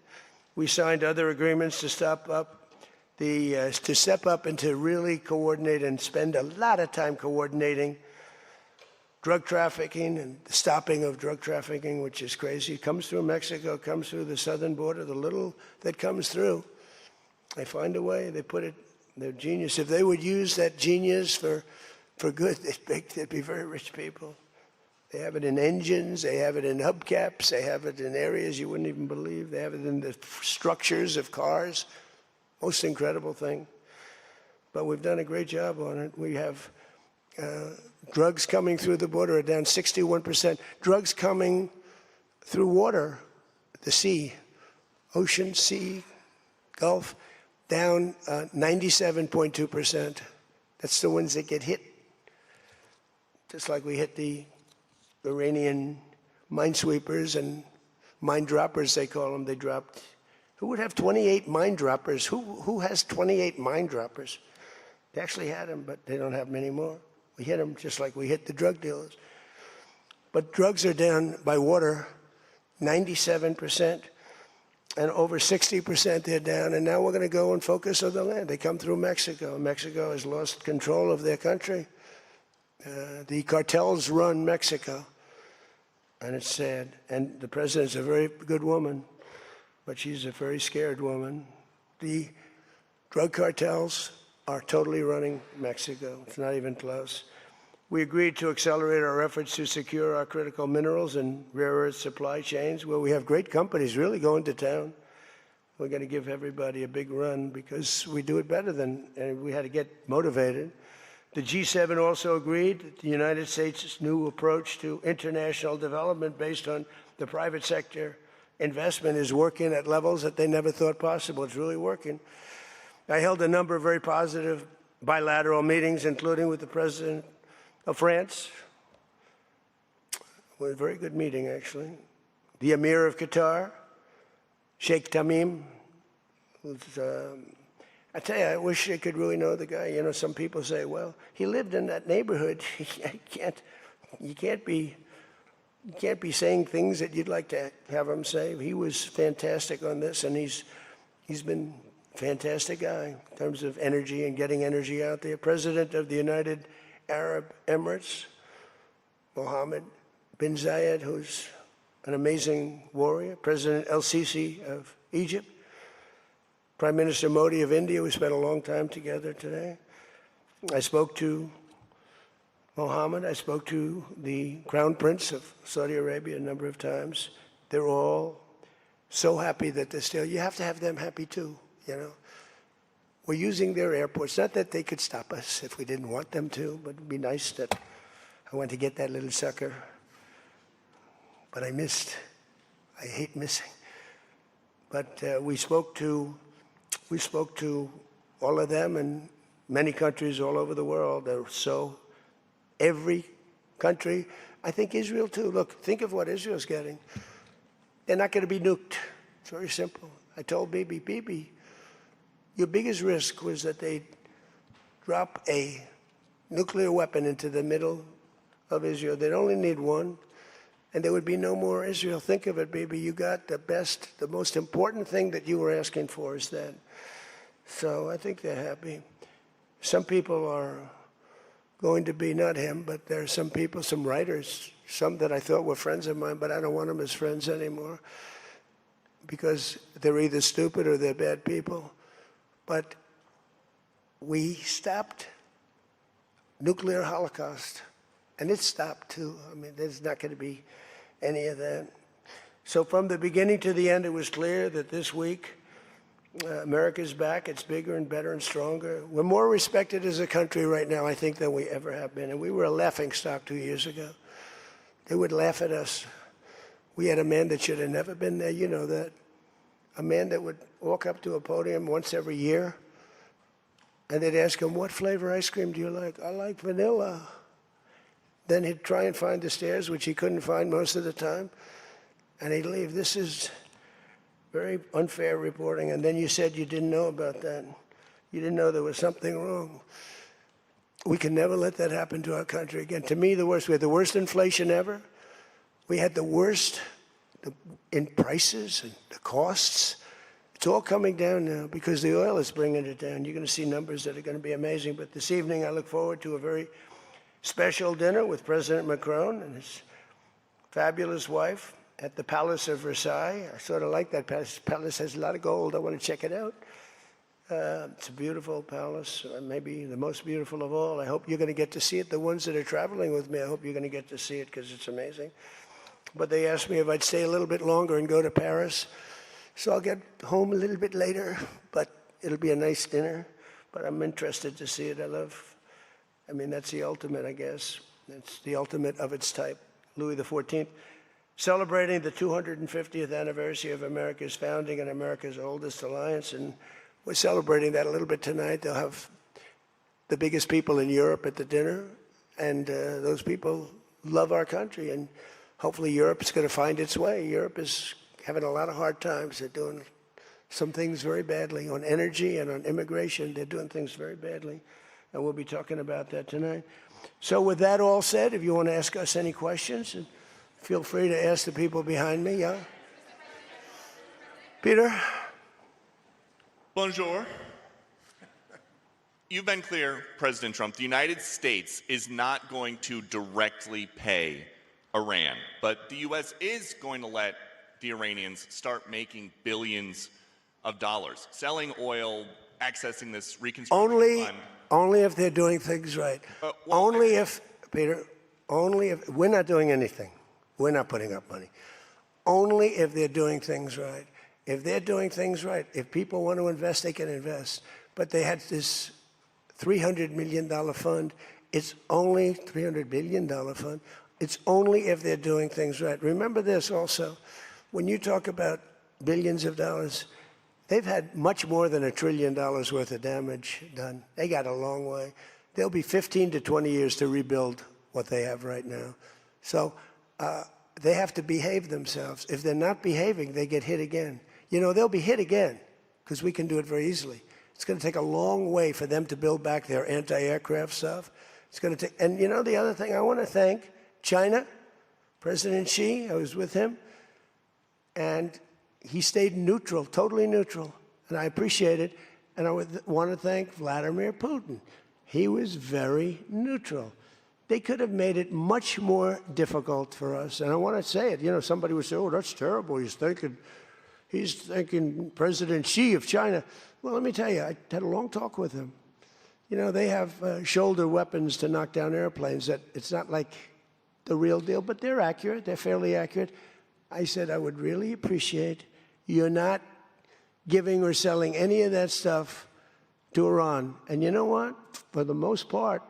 We signed other agreements to step up and to really coordinate and spend a lot of time coordinating drug trafficking and the stopping of drug trafficking, which is crazy. It comes through Mexico, comes through the southern border, the little that comes through. They find a way, they put it, they're genius. If they would use that genius for good, they'd be very rich people. They have it in engines, they have it in hubcaps, they have it in areas you wouldn't even believe. They have it in the structures of cars. Most incredible thing. But we've done a great job on it. We have drugs coming through the border are down 61%. Drugs coming through water, the sea, ocean, sea, Gulf, down 97.2%. That's the ones that get hit. Just like we hit the Iranian minesweepers and mine droppers, they call them. They dropped. Who would have 28 mine droppers? Who has 28 mine droppers? They actually had them, but they don't have many more. We hit them just like we hit the drug dealers. But drugs are down by water 97%, and over 60% they're down. And now we're going to go and focus on the land. They come through Mexico. Mexico has lost control of their country. The cartels run Mexico, and it's sad. And the president's a very good woman, but she's a very scared woman. The drug cartels are totally running Mexico. It's not even close. We agreed to accelerate our efforts to secure our critical minerals and rare earth supply chains, where we have great companies really going to town. We're going to give everybody a big run because we do it better and we had to get motivated. The G7 also agreed that the United States' new approach to international development based on the private sector investment is working at levels that they never thought possible. It's really working. I held a number of very positive bilateral meetings, including with the president of France. It was a very good meeting, actually. The Emir of Qatar, Sheikh Tamim. I tell you, I wish I could really know the guy. You know, some people say, well, he lived in that neighborhood. You can't be saying things that you'd like to have him say. He was fantastic on this, and he's been a fantastic guy in terms of energy and getting energy out there. President of the United Arab Emirates, Mohammed bin Zayed, who's an amazing warrior. President El-Sisi of Egypt. Prime Minister Modi of India. We spent a long time together today. I spoke to Mohammed. I spoke to the Crown Prince of Saudi Arabia a number of times. They're all so happy that they're still. You have to have them happy too, you know. We're using their airports. Not that they could stop us if we didn't want them to, but it'd be nice that I went to get that little sucker. But I missed. I hate missing. But we spoke to all of them and many countries all over the world. Every country, I think Israel too. Look, think of what Israel's getting. They're not going to be nuked. It's very simple. I told Bibi, your biggest risk was that they'd drop a nuclear weapon into the middle of Israel. They'd only need one, and there would be no more Israel. Think of it, Bibi. You got the best, the most important thing that you were asking for is that. So I think they're happy. Some people are going to be, not him, but there are some people, some writers, some that I thought were friends of mine, but I don't want them as friends anymore because they're either stupid or they're bad people. But we stopped nuclear holocaust, and it stopped too. I mean, there's not going to be any of that. So from the beginning to the end, it was clear that this week, America's back. It's bigger and better and stronger. We're more respected as a country right now, I think, than we ever have been. And we were a laughingstock 2 years ago. They would laugh at us. We had a man that should have never been there. You know that. A man that would walk up to a podium once every year, and they'd ask him, what flavor ice cream do you like? I like vanilla. Then he'd try and find the stairs, which he couldn't find most of the time, and he'd leave. This is very unfair reporting. And then you said you didn't know about that. You didn't know there was something wrong. We can never let that happen to our country again. To me, the worst. We had the worst inflation ever. We had the worst in prices and the costs. It's all coming down now because the oil is bringing it down. You're going to see numbers that are going to be amazing. But this evening, I look forward to a very special dinner with President Macron and his fabulous wife at the Palace of Versailles. I sort of like that palace. The palace has a lot of gold. I want to check it out. It's a beautiful palace, maybe the most beautiful of all. I hope you're going to get to see it. The ones that are traveling with me, I hope you're going to get to see it because it's amazing. But they asked me if I'd stay a little bit longer and go to Paris. So I'll get home a little bit later, but it'll be a nice dinner. But I'm interested to see it. I mean, that's the ultimate, I guess. It's the ultimate of its type. Louis XIV, celebrating the 250th anniversary of America's founding and America's oldest alliance. And we're celebrating that a little bit tonight. They'll have the biggest people in Europe at the dinner. And those people love our country. And hopefully Europe's going to find its way. Europe is having a lot of hard times. They're doing some things very badly. On energy and on immigration, they're doing things very badly. And we'll be talking about that tonight. So with that all said, if you want to ask us any questions, feel free to ask the people behind me, yeah? Peter? Bonjour. You've been clear, President Trump, the United States is not going to directly pay Iran, but the U.S. is going to let the Iranians start making billions of dollars, selling oil, accessing this reconstruction fund. Only if they're doing things right. Peter, only if, we're not doing anything. We're not putting up money. Only if they're doing things right. If they're doing things right, if people want to invest, they can invest. But they had this $300 million fund. It's only $300 billion fund. It's only if they're doing things right. Remember this also. when you talk about billions of dollars, they've had much more than $1 trillion worth of damage done. They got a long way. There'll be 15 to 20 years to rebuild what they have right now. So they have to behave themselves. If they're not behaving, they get hit again. You know, they'll be hit again because we can do it very easily. It's going to take a long way for them to build back their anti-aircraft stuff. It's going to take, and you know, the other thing, I want to thank China, President Xi. I was with him, and he stayed neutral, totally neutral, and I appreciate it. And I want to thank Vladimir Putin. He was very neutral. They could have made it much more difficult for us. And I want to say it. You know, somebody would say, "Oh, that's terrible. He's thinking President Xi of China." Well, let me tell you, I had a long talk with him. You know, they have shoulder weapons to knock down airplanes. That it's not like the real deal, but they're accurate. They're fairly accurate. I said, I would really appreciate you're not giving or selling any of that stuff to Iran. And you know what? For the most part,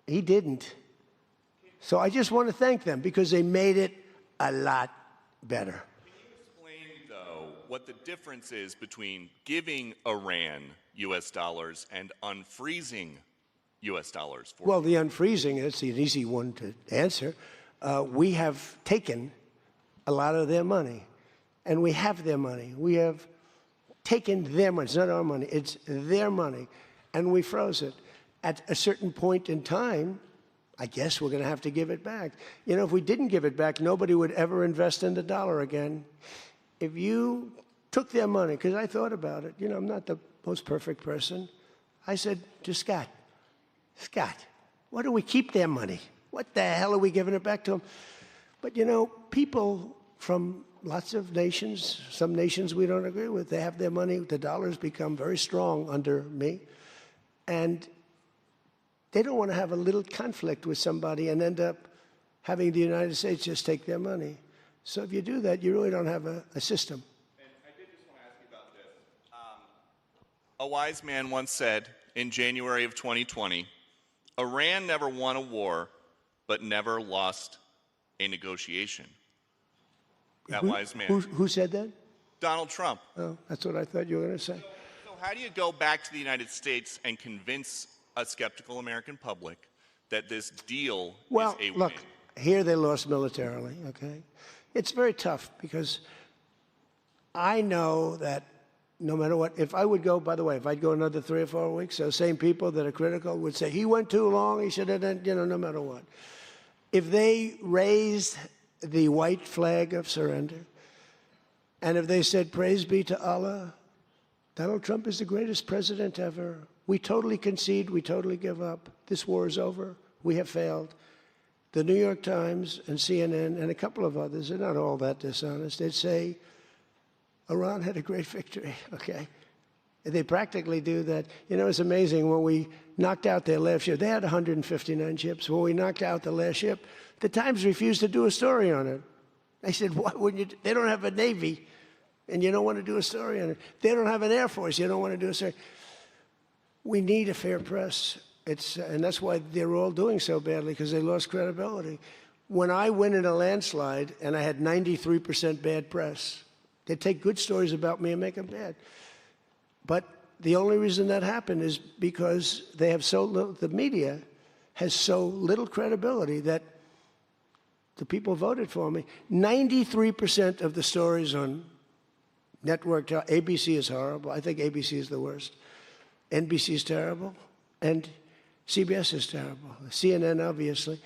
he didn't. So I just want to thank them because they made it a lot better. Can you explain, though, what the difference is between giving Iran U.S. dollars and unfreezing U.S. dollars? Well, the unfreezing is an easy one to answer. We have taken a lot of their money, and we have their money. We have taken their money. It's not our money. It's their money, and we froze it. At a certain point in time, I guess we're going to have to give it back. You know, if we didn't give it back, nobody would ever invest in the dollar again. If you took their money, because I thought about it, you know, I'm not the most perfect person. I said to Scott, why do we keep their money? What the hell are we giving it back to them? But, you know, people from lots of nations, some nations we don't agree with, they have their money. The dollar's become very strong under me. And they don't want to have a little conflict with somebody and end up having the United States just take their money. So if you do that, you really don't have a system. And I did just want to ask you about this. A wise man once said in January of 2020, Iran never won a war, but never lost a negotiation. That wise man. Who said that? Donald Trump. Oh, that's what I thought you were going to say. So how do you go back to the United States and convince a skeptical American public that this deal is a win? Look, here they lost militarily, okay? It's very tough because I know that no matter what, if I would go, by the way, if I'd go another 3 or 4 weeks, those same people that are critical would say, he went too long, he should have done, you know, no matter what. If they raised the white flag of surrender, and if they said, praise be to Allah, Donald Trump is the greatest president ever. We totally concede, we totally give up. This war is over, we have failed. The New York Times and CNN and a couple of others, they're not all that dishonest, they'd say, Iran had a great victory, okay? They practically do that. You know, it's amazing, when we knocked out their last ship, they had 159 ships. When we knocked out the last ship, the Times refused to do a story on it. They said, why wouldn't you? They don't have a Navy, and you don't want to do a story on it. They don't have an Air Force, you don't want to do a story. We need a fair press. And that's why they're all doing so badly, because they lost credibility. When I win in a landslide, and I had 93% bad press, they take good stories about me and make them bad. But the only reason that happened is because they have so little, the media has so little credibility that the people voted for me. 93% of the stories on network, ABC is horrible. I think ABC is the worst. NBC is terrible. And CBS is terrible. CNN, obviously.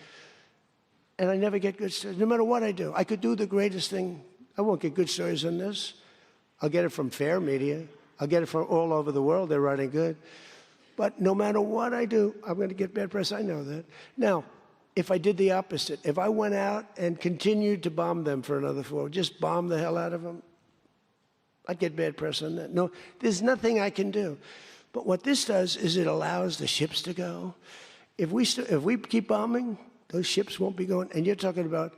And I never get good stories, no matter what I do. I could do the greatest thing. I won't get good stories on this. I'll get it from fair media. I'll get it from all over the world. They're writing good. But no matter what I do, I'm going to get bad press. I know that. Now, if I did the opposite, if I went out and continued to bomb them for another 4, just bomb the hell out of them, I'd get bad press on that. No, there's nothing I can do. But what this does is it allows the ships to go. If we keep bombing, those ships won't be going. And you're talking about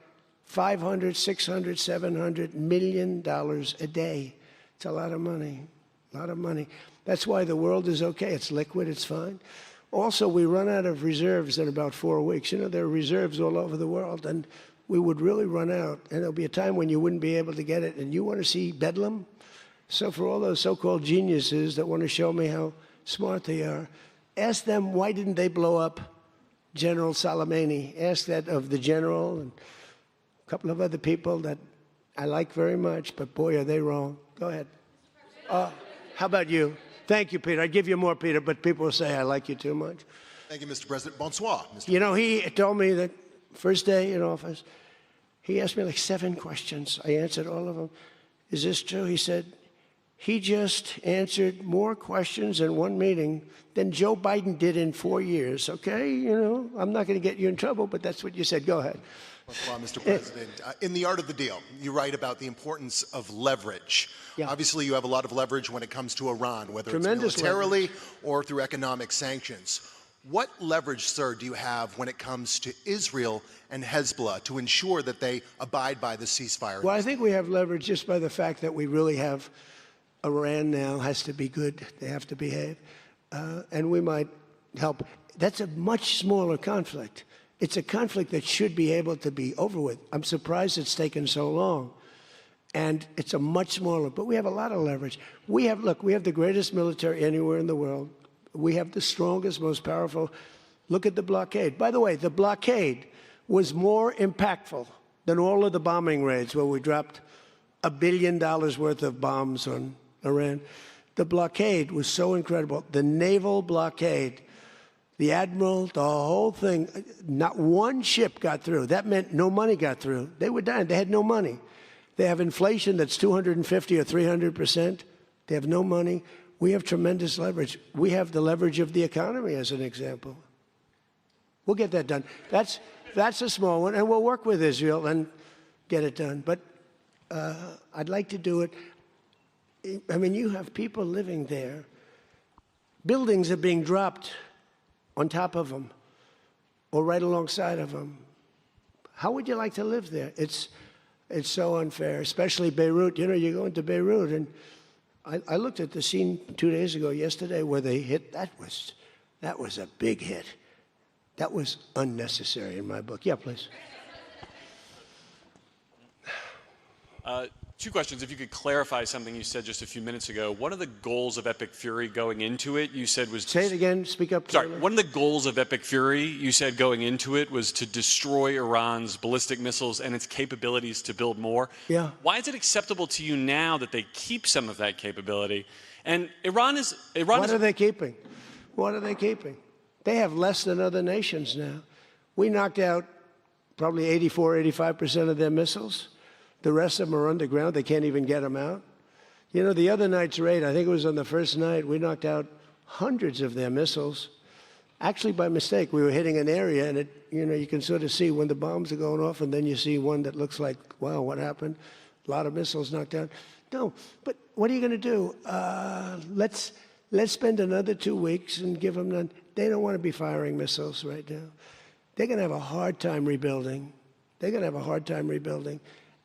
$500, $600, $700 million a day. It's a lot of money, a lot of money. That's why the world is okay. It's liquid, it's fine. Also, we run out of reserves in about 4 weeks. You know, there are reserves all over the world, and we would really run out, and there'll be a time when you wouldn't be able to get it. And you want to see bedlam? So for all those so-called geniuses that want to show me how smart they are, ask them why didn't they blow up General Soleimani? Ask that of the general and a couple of other people that I like very much, but boy, are they wrong. Go ahead. How about you? Thank you, Peter. I'd give you more, Peter, but people will say I like you too much. Thank you, Mr. President. Bonsoir, Mr. You know, he told me that first day in office, he asked me like 7 questions. I answered all of them. Is this true? He said, he just answered more questions in one meeting than Joe Biden did in 4 years. Okay, you know, I'm not going to get you in trouble, but that's what you said. Go ahead. Bonsoir, Mr. President. In The Art of the Deal, you write about the importance of leverage. Yeah. Obviously, you have a lot of leverage when it comes to Iran, whether Tremendous it's militarily or through economic sanctions. What leverage, sir, do you have when it comes to Israel and Hezbollah to ensure that they abide by the ceasefire? Well, I think we have leverage just by the fact that we really have Iran now has to be good. They have to behave. And we might help. That's a much smaller conflict. It's a conflict that should be able to be over with. I'm surprised it's taken so long. And it's a much smaller, but we have a lot of leverage. We have the greatest military anywhere in the world. We have the strongest, most powerful. Look at the blockade. By the way, the blockade was more impactful than all of the bombing raids where we dropped $1 billion worth of bombs on Iran. The blockade was so incredible. The naval blockade, the admiral, the whole thing, not one ship got through. That meant no money got through. They were dying. They had no money. They have inflation that's 250 or 300%. They have no money. We have tremendous leverage. We have the leverage of the economy, as an example. We'll get that done. That's a small one, and we'll work with Israel and get it done. But I'd like to do it. I mean, you have people living there. Buildings are being dropped on top of them or right alongside of them. How would you like to live there? It's so unfair, especially Beirut. You know, you go into Beirut, and I looked at the scene 2 days ago, yesterday, where they hit. That was a big hit. That was unnecessary in my book. Yeah, please. 2 questions. If you could clarify something you said just a few minutes ago. One of the goals of Epic Fury going into it, you said was... Say it again. Speak up. Sorry. One of the goals of Epic Fury, you said going into it, was to destroy Iran's ballistic missiles and its capabilities to build more. Yeah. Why is it acceptable to you now that they keep some of that capability? And Iran is... What are they keeping? What are they keeping? They have less than other nations now. We knocked out probably 84, 85% of their missiles. The rest of them are underground. They can't even get them out. You know, the other night's raid, I think it was on the first night, we knocked out hundreds of their missiles. Actually, by mistake, we were hitting an area, and you can sort of see when the bombs are going off, and then you see one that looks like, wow, what happened? A lot of missiles knocked down. No, but what are you going to do? Let's spend another 2 weeks and give them none. They don't want to be firing missiles right now. They're going to have a hard time rebuilding. They're going to have a hard time rebuilding.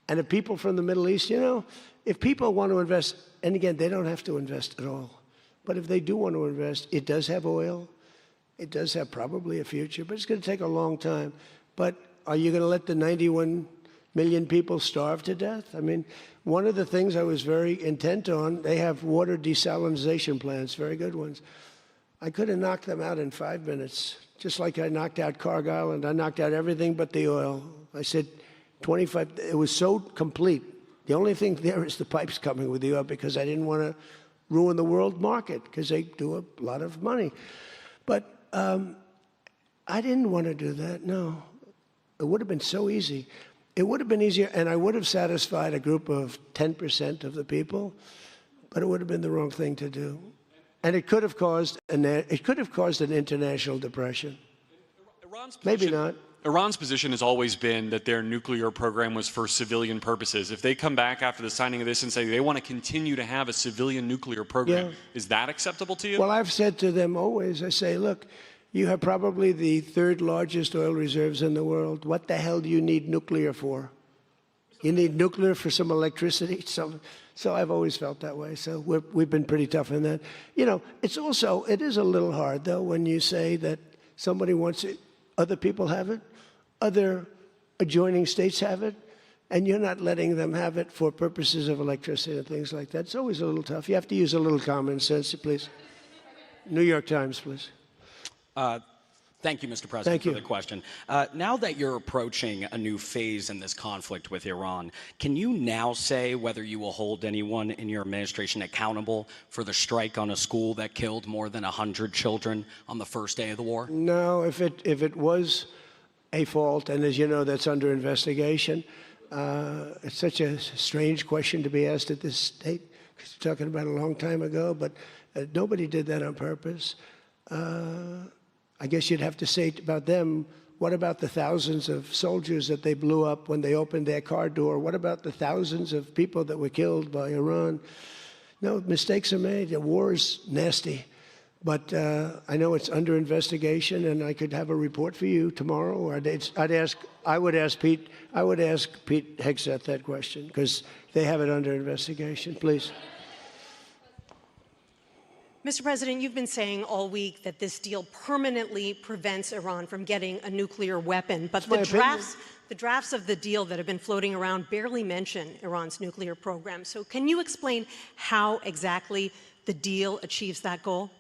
And the people from the Middle East, you know, if people want to invest, and again, they don't have to invest at all. But if they do want to invest, it does have oil. It does have probably a future, but it's going to take a long time. But are you going to let the 91 million people starve to death? I mean, one of the things I was very intent on, they have water desalination plants, very good ones. I could have knocked them out in 5 minutes, just like I knocked out Cargill, and I knocked out everything but the oil. I said, 25, it was so complete. The only thing there is the pipes coming with the oil because I didn't want to ruin the world market because they do a lot of money. But I didn't want to do that, no. It would have been so easy. It would have been easier, and I would have satisfied a group of 10% of the people, but it would have been the wrong thing to do. And it could have caused an international depression. Maybe not. Iran's position has always been that their nuclear program was for civilian purposes. If they come back after the signing of this and say they want to continue to have a civilian nuclear program, is that acceptable to you? Well, I've said to them always, I say, look, you have probably the 3rd largest oil reserves in the world. What the hell do you need nuclear for? You need nuclear for some electricity? So I've always felt that way. So we've been pretty tough in that. You know, it is a little hard, though, when you say that somebody wants it, other people have it. Other adjoining states have it, and you're not letting them have it for purposes of electricity and things like that. It's always a little tough. You have to use a little common sense, please. New York Times, please. Thank you, Mr. President, Thank you. for the question. Now that you're approaching a new phase in this conflict with Iran, can you now say whether you will hold anyone in your administration accountable for the strike on a school that killed more than 100 children on the first day of the war? No, if it was a fault, and as you know, that's under investigation, it's such a strange question to be asked at this state, because you're talking about a long time ago, but nobody did that on purpose. I guess you'd have to say about them, what about the thousands of soldiers that they blew up when they opened their car door? What about the thousands of people that were killed by Iran? No, mistakes are made. The war is nasty. But I know it's under investigation, and I could have a report for you tomorrow. Or I would ask Pete Hegseth that question, because they have it under investigation. Please. Mr. President, you've been saying all week that this deal permanently prevents Iran from getting a nuclear weapon, but the drafts of the deal that have been floating around barely mention Iran's nuclear program. So can you explain how exactly the deal achieves that goal?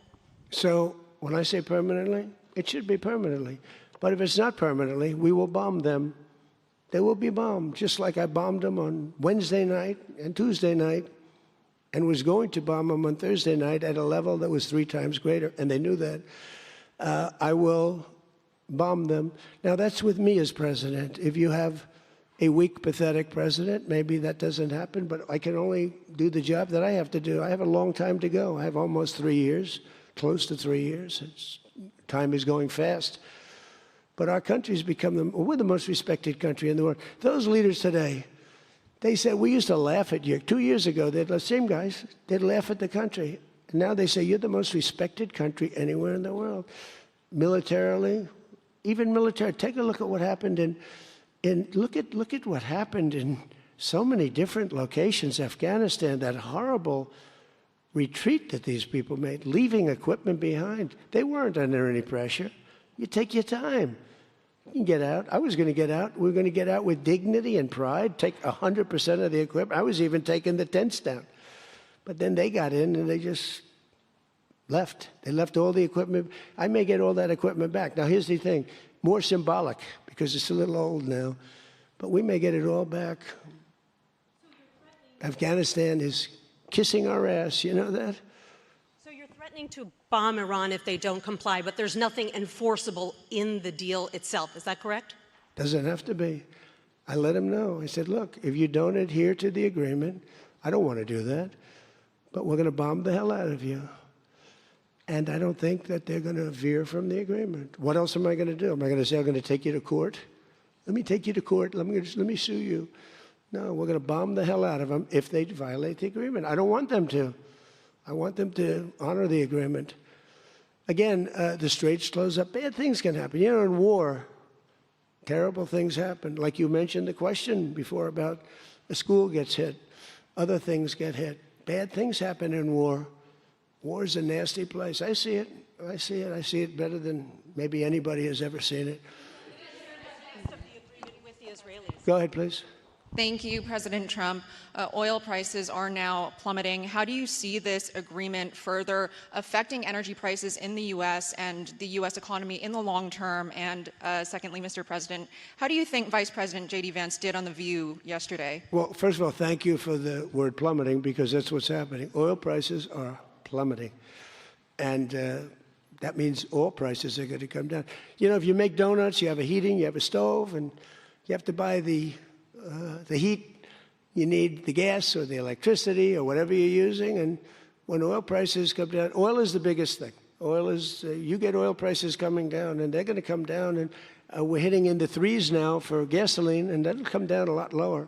So when I say permanently, it should be permanently. But if it's not permanently, we will bomb them. They will be bombed, just like I bombed them on Wednesday night and Tuesday night, and was going to bomb them on Thursday night at a level that was 3 times greater, and they knew that. I will bomb them. Now, that's with me as president. If you have a weak, pathetic president, maybe that doesn't happen, but I can only do the job that I have to do. I have a long time to go. I have almost 3 years, close to 3 years. Time is going fast. But our country's become we're the most respected country in the world. Those leaders today, they said, we used to laugh at you. 2 years ago, the same guys, they'd laugh at the country. And now they say, you're the most respected country anywhere in the world. Militarily, even military. Take a look at what happened look at what happened in so many different locations. Afghanistan, that horrible retreat that these people made, leaving equipment behind. They weren't under any pressure. You take your time. You can get out. I was going to get out. We were going to get out with dignity and pride, take 100% of the equipment. I was even taking the tents down. But then they got in and they just left. They left all the equipment. I may get all that equipment back. Now, here's the thing. More symbolic, because it's a little old now. But we may get it all back. Afghanistan is kissing our ass. You know that? So you're threatening to bomb Iran if they don't comply, but there's nothing enforceable in the deal itself. Is that correct? Doesn't have to be. I let them know. I said, look, if you don't adhere to the agreement, I don't want to do that, but we're going to bomb the hell out of you. And I don't think that they're going to veer from the agreement. What else am I going to do? Am I going to say I'm going to take you to court? Let me take you to court. Let me sue you. No, we're going to bomb the hell out of them if they violate the agreement. I don't want them to. I want them to honor the agreement. Again, the straits close up. Bad things can happen. You know, in war, terrible things happen. Like you mentioned the question before about a school gets hit. Other things get hit. Bad things happen in war. War is a nasty place. I see it. I see it. I see it better than maybe anybody has ever seen it. Go ahead, please. Thank you, President Trump. Oil prices are now plummeting. How do you see this agreement further affecting energy prices in the U.S. and the U.S. economy in the long term? And secondly, Mr. President, how do you think Vice President J.D. Vance did on The View yesterday? Well, first of all, thank you for the word plummeting, because that's what's happening. Oil prices are plummeting. And that means oil prices are going to come down. You know, if you make donuts, you have a heating, you have a stove, and you have to buy the heat, you need the gas or the electricity or whatever you're using. And when oil prices come down, oil is the biggest thing. Oil is, you get oil prices coming down, and they're going to come down. And we're hitting in the 3s now for gasoline, and that'll come down a lot lower.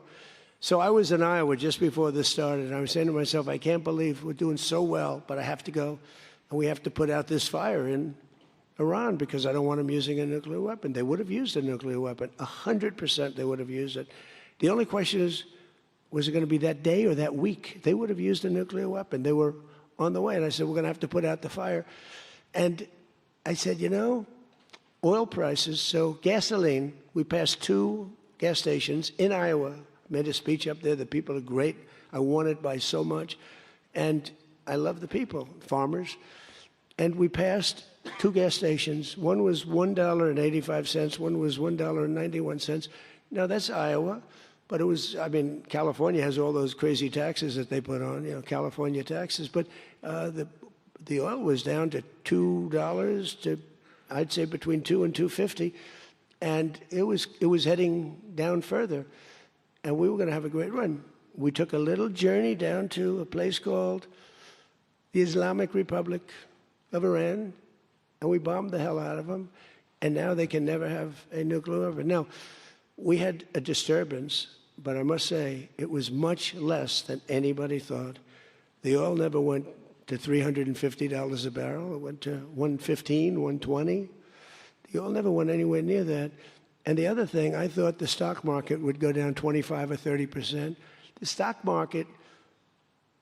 So I was in Iowa just before this started, and I was saying to myself, I can't believe we're doing so well, but I have to go, and we have to put out this fire in Iran because I don't want them using a nuclear weapon. They would have used a nuclear weapon. 100% they would have used it. The only question is, was it going to be that day or that week? They would have used a nuclear weapon. They were on the way. And I said, we're going to have to put out the fire. And I said, you know, oil prices, so gasoline, we passed 2 gas stations in Iowa. Made a speech up there. The people are great. I won it by so much. And I love the people, farmers. And we passed 2 gas stations. One was $1.85, one was $1.91. Now, that's Iowa, but it was, I mean, California has all those crazy taxes that they put on, you know, California taxes. But the oil was down to $2 to, I'd say, between $2 and $2.50. And it was heading down further. And we were going to have a great run. We took a little journey down to a place called the Islamic Republic of Iran, and we bombed the hell out of them, and now they can never have a nuclear weapon. Now, we had a disturbance, but I must say it was much less than anybody thought. The oil never went to $350 a barrel. It went to $115, $120. The oil never went anywhere near that. And the other thing, I thought the stock market would go down 25 or 30%. The stock market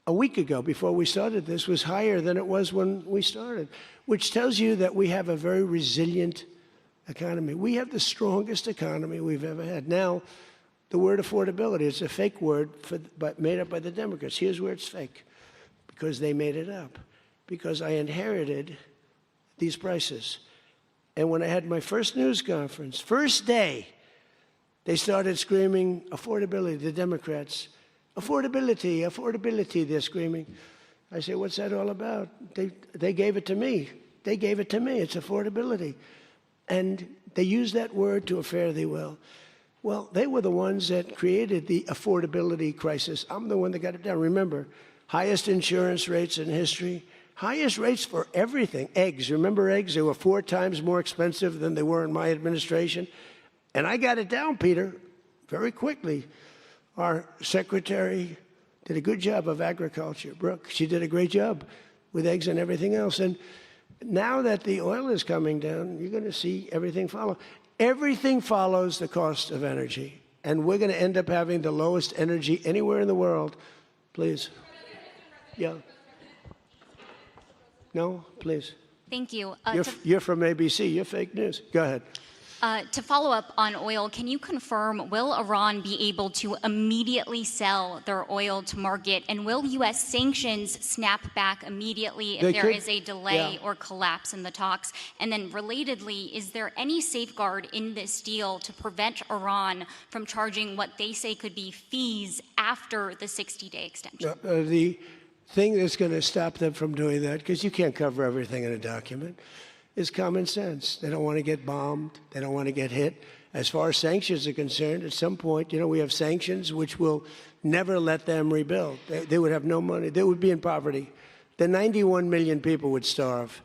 a week ago, before we started this, was higher than it was when we started, which tells you that we have a very resilient economy. We have the strongest economy we've ever had. Now, the word affordability, it's a fake word but made up by the Democrats. Here's where it's fake, because they made it up, because I inherited these prices. And when I had my first news conference, first day, they started screaming affordability, the Democrats. Affordability, affordability, they're screaming. I say, what's that all about? They gave it to me. They gave it to me. It's affordability. And they use that word to a fare thee well. Well, they were the ones that created the affordability crisis. I'm the one that got it down. Remember, highest insurance rates in history, highest rates for everything. Eggs, remember eggs? They were 4 times more expensive than they were in my administration. And I got it down, Peter, very quickly. Our secretary did a good job of agriculture, Brooke. She did a great job with eggs and everything else. And now that the oil is coming down, you're going to see everything follow. Everything follows the cost of energy. And we're going to end up having the lowest energy anywhere in the world. Please. Yeah. No, please. Thank you. You're from ABC. You're fake news. Go ahead. To follow up on oil, can you confirm, will Iran be able to immediately sell their oil to market? And will U.S. sanctions snap back immediately if there is a delay or collapse in the talks? And then relatedly, is there any safeguard in this deal to prevent Iran from charging what they say could be fees after the 60-day extension? The thing that's going to stop them from doing that, because you can't cover everything in a document, is common sense. They don't want to get bombed. They don't want to get hit. As far as sanctions are concerned, at some point, you know, we have sanctions which will never let them rebuild. They would have no money. They would be in poverty. The 91 million people would starve.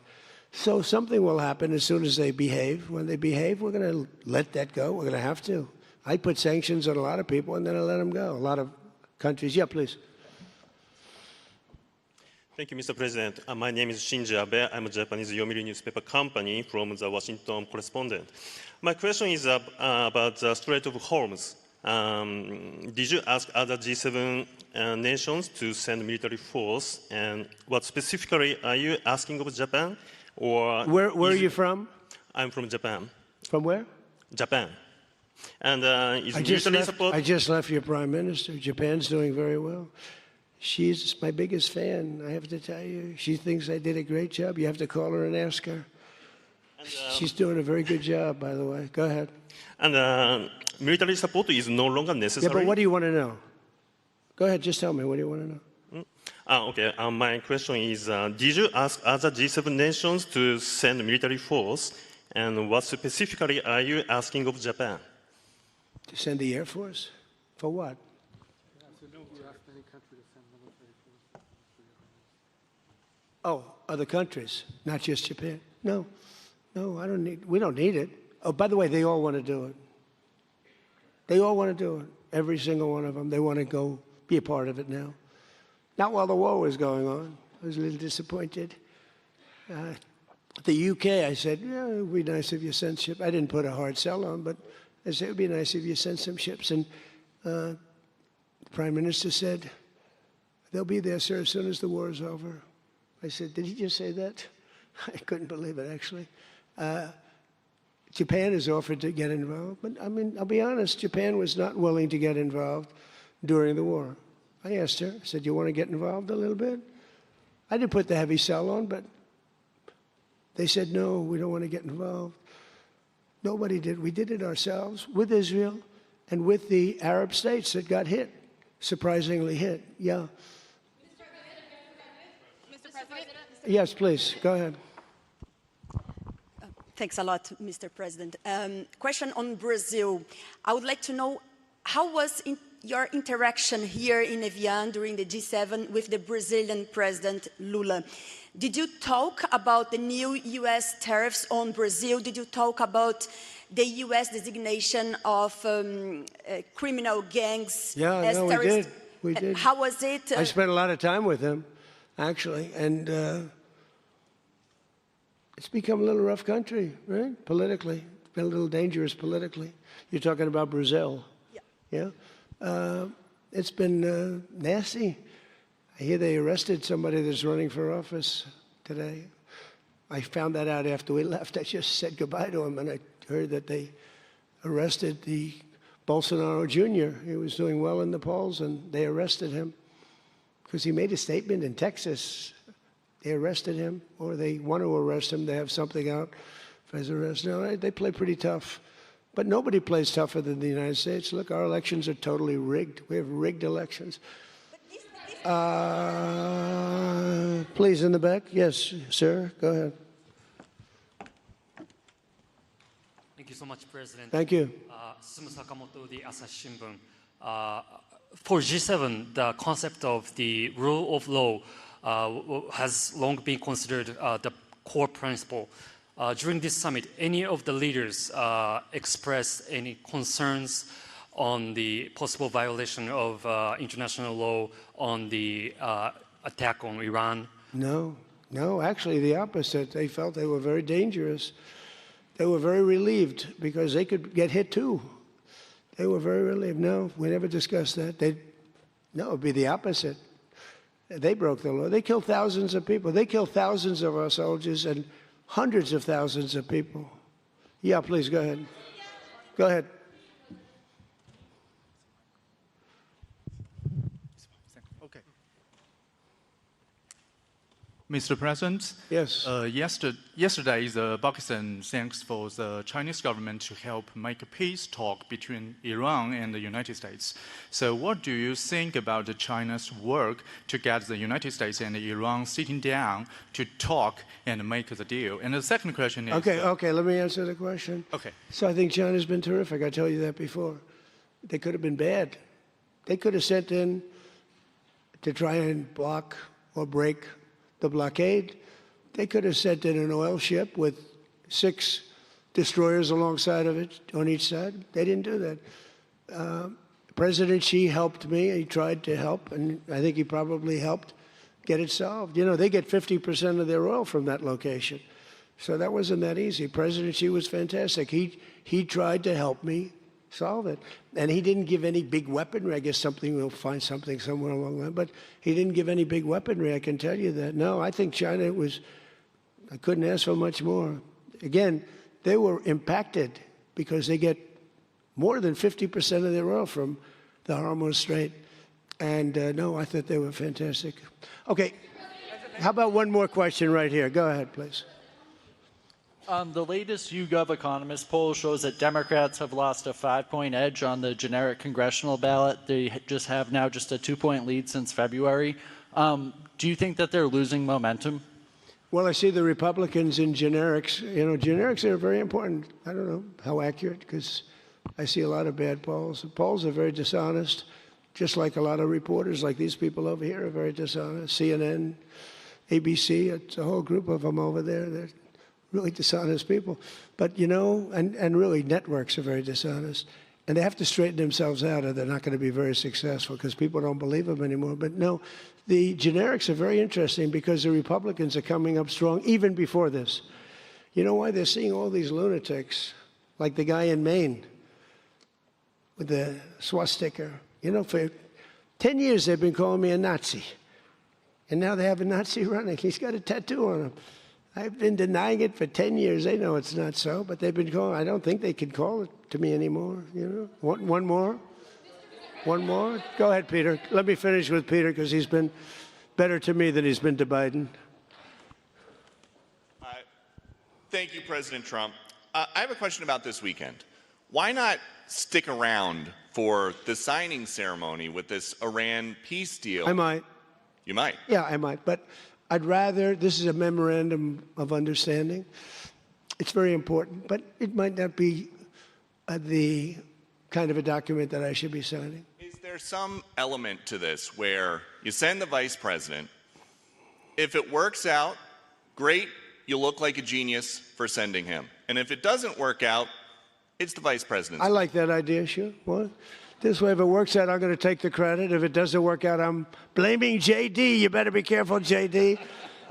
So something will happen as soon as they behave. When they behave, we're going to let that go. We're going to have to. I put sanctions on a lot of people, and then I let them go. A lot of countries. Yeah, please. Thank you, Mr. President. My name is Shinji Abe. I'm a Japanese Yomiuri newspaper company from the Washington Correspondent. My question is about the Strait of Hormuz. Did you ask other G7 nations to send military force? And what specifically are you asking of Japan? Or where are you from? I'm from Japan. From where? Japan. And is I just left your prime minister. Japan's doing very well. She's my biggest fan, I have to tell you. She thinks I did a great job. You have to call her and ask her. And, she's doing a very good job, by the way. Go ahead. And military support is no longer necessary. Yeah, but what do you want to know? Go ahead, just tell me. What do you want to know? Okay, my question is, did you ask other G7 nations to send military force? And what specifically are you asking of Japan? To send the Air Force? For what? Oh, other countries, not just Japan. No, we don't need it. Oh, by the way, they all want to do it. They all want to do it. Every single one of them. They want to go be a part of it now. Not while the war was going on. I was a little disappointed. The UK, I said, yeah, it would be nice if you sent ships. I didn't put a hard sell on, but I said it would be nice if you sent some ships. And the Prime Minister said, they'll be there, sir, as soon as the war is over. I said, did he just say that? I couldn't believe it, actually. Japan has offered to get involved, but I mean, I'll be honest, Japan was not willing to get involved during the war. I asked her, I said, you want to get involved a little bit? I didn't put the heavy sell on, but they said, no, we don't want to get involved. Nobody did. We did it ourselves with Israel and with the Arab states that got hit, surprisingly hit. Yeah. Mr. President? Yes, please, go ahead. Thanks a lot, Mr. President. Question on Brazil. I would like to know, how was your interaction here in Evian during the G7 with the Brazilian President Lula? Did you talk about the new U.S. tariffs on Brazil? Did you talk about the U.S. designation of criminal gangs as terrorists? We did. How was it? I spent a lot of time with him, actually, and it's become a little rough country, right? Politically. It's been a little dangerous politically. You're talking about Brazil. Yeah? It's been nasty. I hear they arrested somebody that's running for office today. I found that out after we left. I just said goodbye to him, and I heard that they arrested the Bolsonaro Jr. He was doing well in the polls, and they arrested him because he made a statement in Texas. They arrested him, or they want to arrest him. They have something out for his arrest. No, they play pretty tough. But nobody plays tougher than the United States. Look, our elections are totally rigged. We have rigged elections. Please, in the back. Yes, sir. Go ahead. Thank you so much, President. Thank you. Sumu Sakamoto, the Asahi Shimbun. For G7, the concept of the rule of law has long been considered the core principle. During this summit, any of the leaders expressed any concerns on the possible violation of international law on the attack on Iran? No, actually the opposite. They felt they were very dangerous. They were very relieved because they could get hit too. They were very relieved. No, we never discussed that. No, it would be the opposite. They broke the law. They killed thousands of people. They killed thousands of our soldiers and hundreds of thousands of people. Yeah, please, go ahead. Go ahead. Okay. Mr. President, yes. Yesterday, the Pakistan thanks for the Chinese government to help make a peace talk between Iran and the United States. So what do you think about China's work to get the United States and Iran sitting down to talk and make the deal? And the second question is... Okay, let me answer the question. Okay. So I think China's been terrific. I told you that before. They could have been bad. They could have sent in to try and block or break the blockade. They could have sent in an oil ship with 6 destroyers alongside of it on each side. They didn't do that. President Xi helped me. He tried to help, and I think he probably helped get it solved. You know, they get 50% of their oil from that location. So that wasn't that easy. President Xi was fantastic. He tried to help me solve it. And he didn't give any big weaponry. I guess we'll find something somewhere along the line. But he didn't give any big weaponry, I can tell you that. No, I think China I couldn't ask for much more. Again, they were impacted because they get more than 50% of their oil from the Hormuz Strait. And no, I thought they were fantastic. Okay, how about one more question right here? Go ahead, please. The latest YouGov Economist poll shows that Democrats have lost a 5-point edge on the generic congressional ballot. They just have now just a 2-point lead since February. Do you think that they're losing momentum? Well, I see the Republicans in generics. You know, generics are very important. I don't know how accurate, because I see a lot of bad polls. The polls are very dishonest, just like a lot of reporters, like these people over here, are very dishonest. CNN, ABC, it's a whole group of them over there. They're really dishonest people. But, you know, and really networks are very dishonest. And they have to straighten themselves out or they're not going to be very successful because people don't believe them anymore. But no, the generics are very interesting because the Republicans are coming up strong even before this. You know why? They're seeing all these lunatics, like the guy in Maine with the swastika. You know, for 10 years they've been calling me a Nazi. And now they have a Nazi running. He's got a tattoo on him. I've been denying it for 10 years. They know it's not so, but they've been calling. I don't think they can call it to me anymore. One more? One more? Go ahead, Peter. Let me finish with Peter because he's been better to me than he's been to Biden. Thank you, President Trump. I have a question about this weekend. Why not stick around for the signing ceremony with this Iran peace deal? I might. You might. Yeah, I might. But I'd rather, this is a memorandum of understanding. It's very important, but it might not be the kind of a document that I should be signing. Is there some element to this where you send the vice president, if it works out, great, you'll look like a genius for sending him. And if it doesn't work out, it's the vice president. I like that idea, sure. What? This way, if it works out, I'm going to take the credit. If it doesn't work out, I'm blaming JD. You better be careful, JD.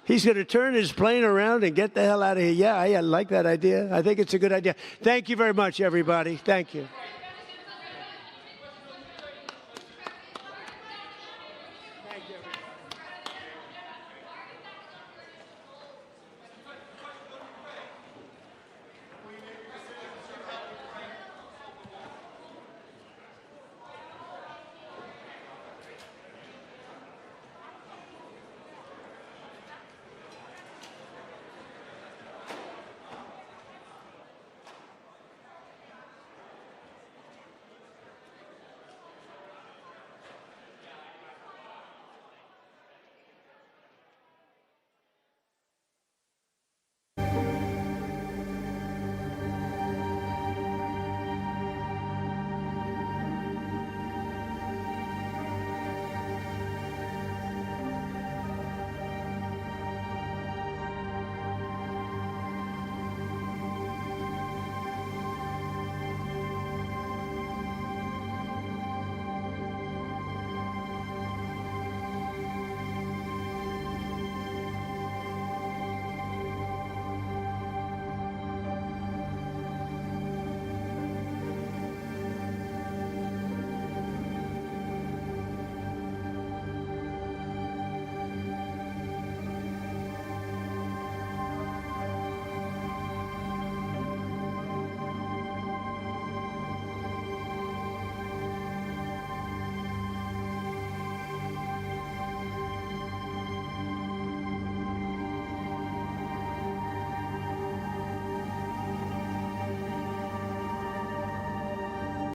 He's going to turn his plane around and get the hell out of here. Yeah, I like that idea. I think it's a good idea. Thank you very much, everybody. Thank you.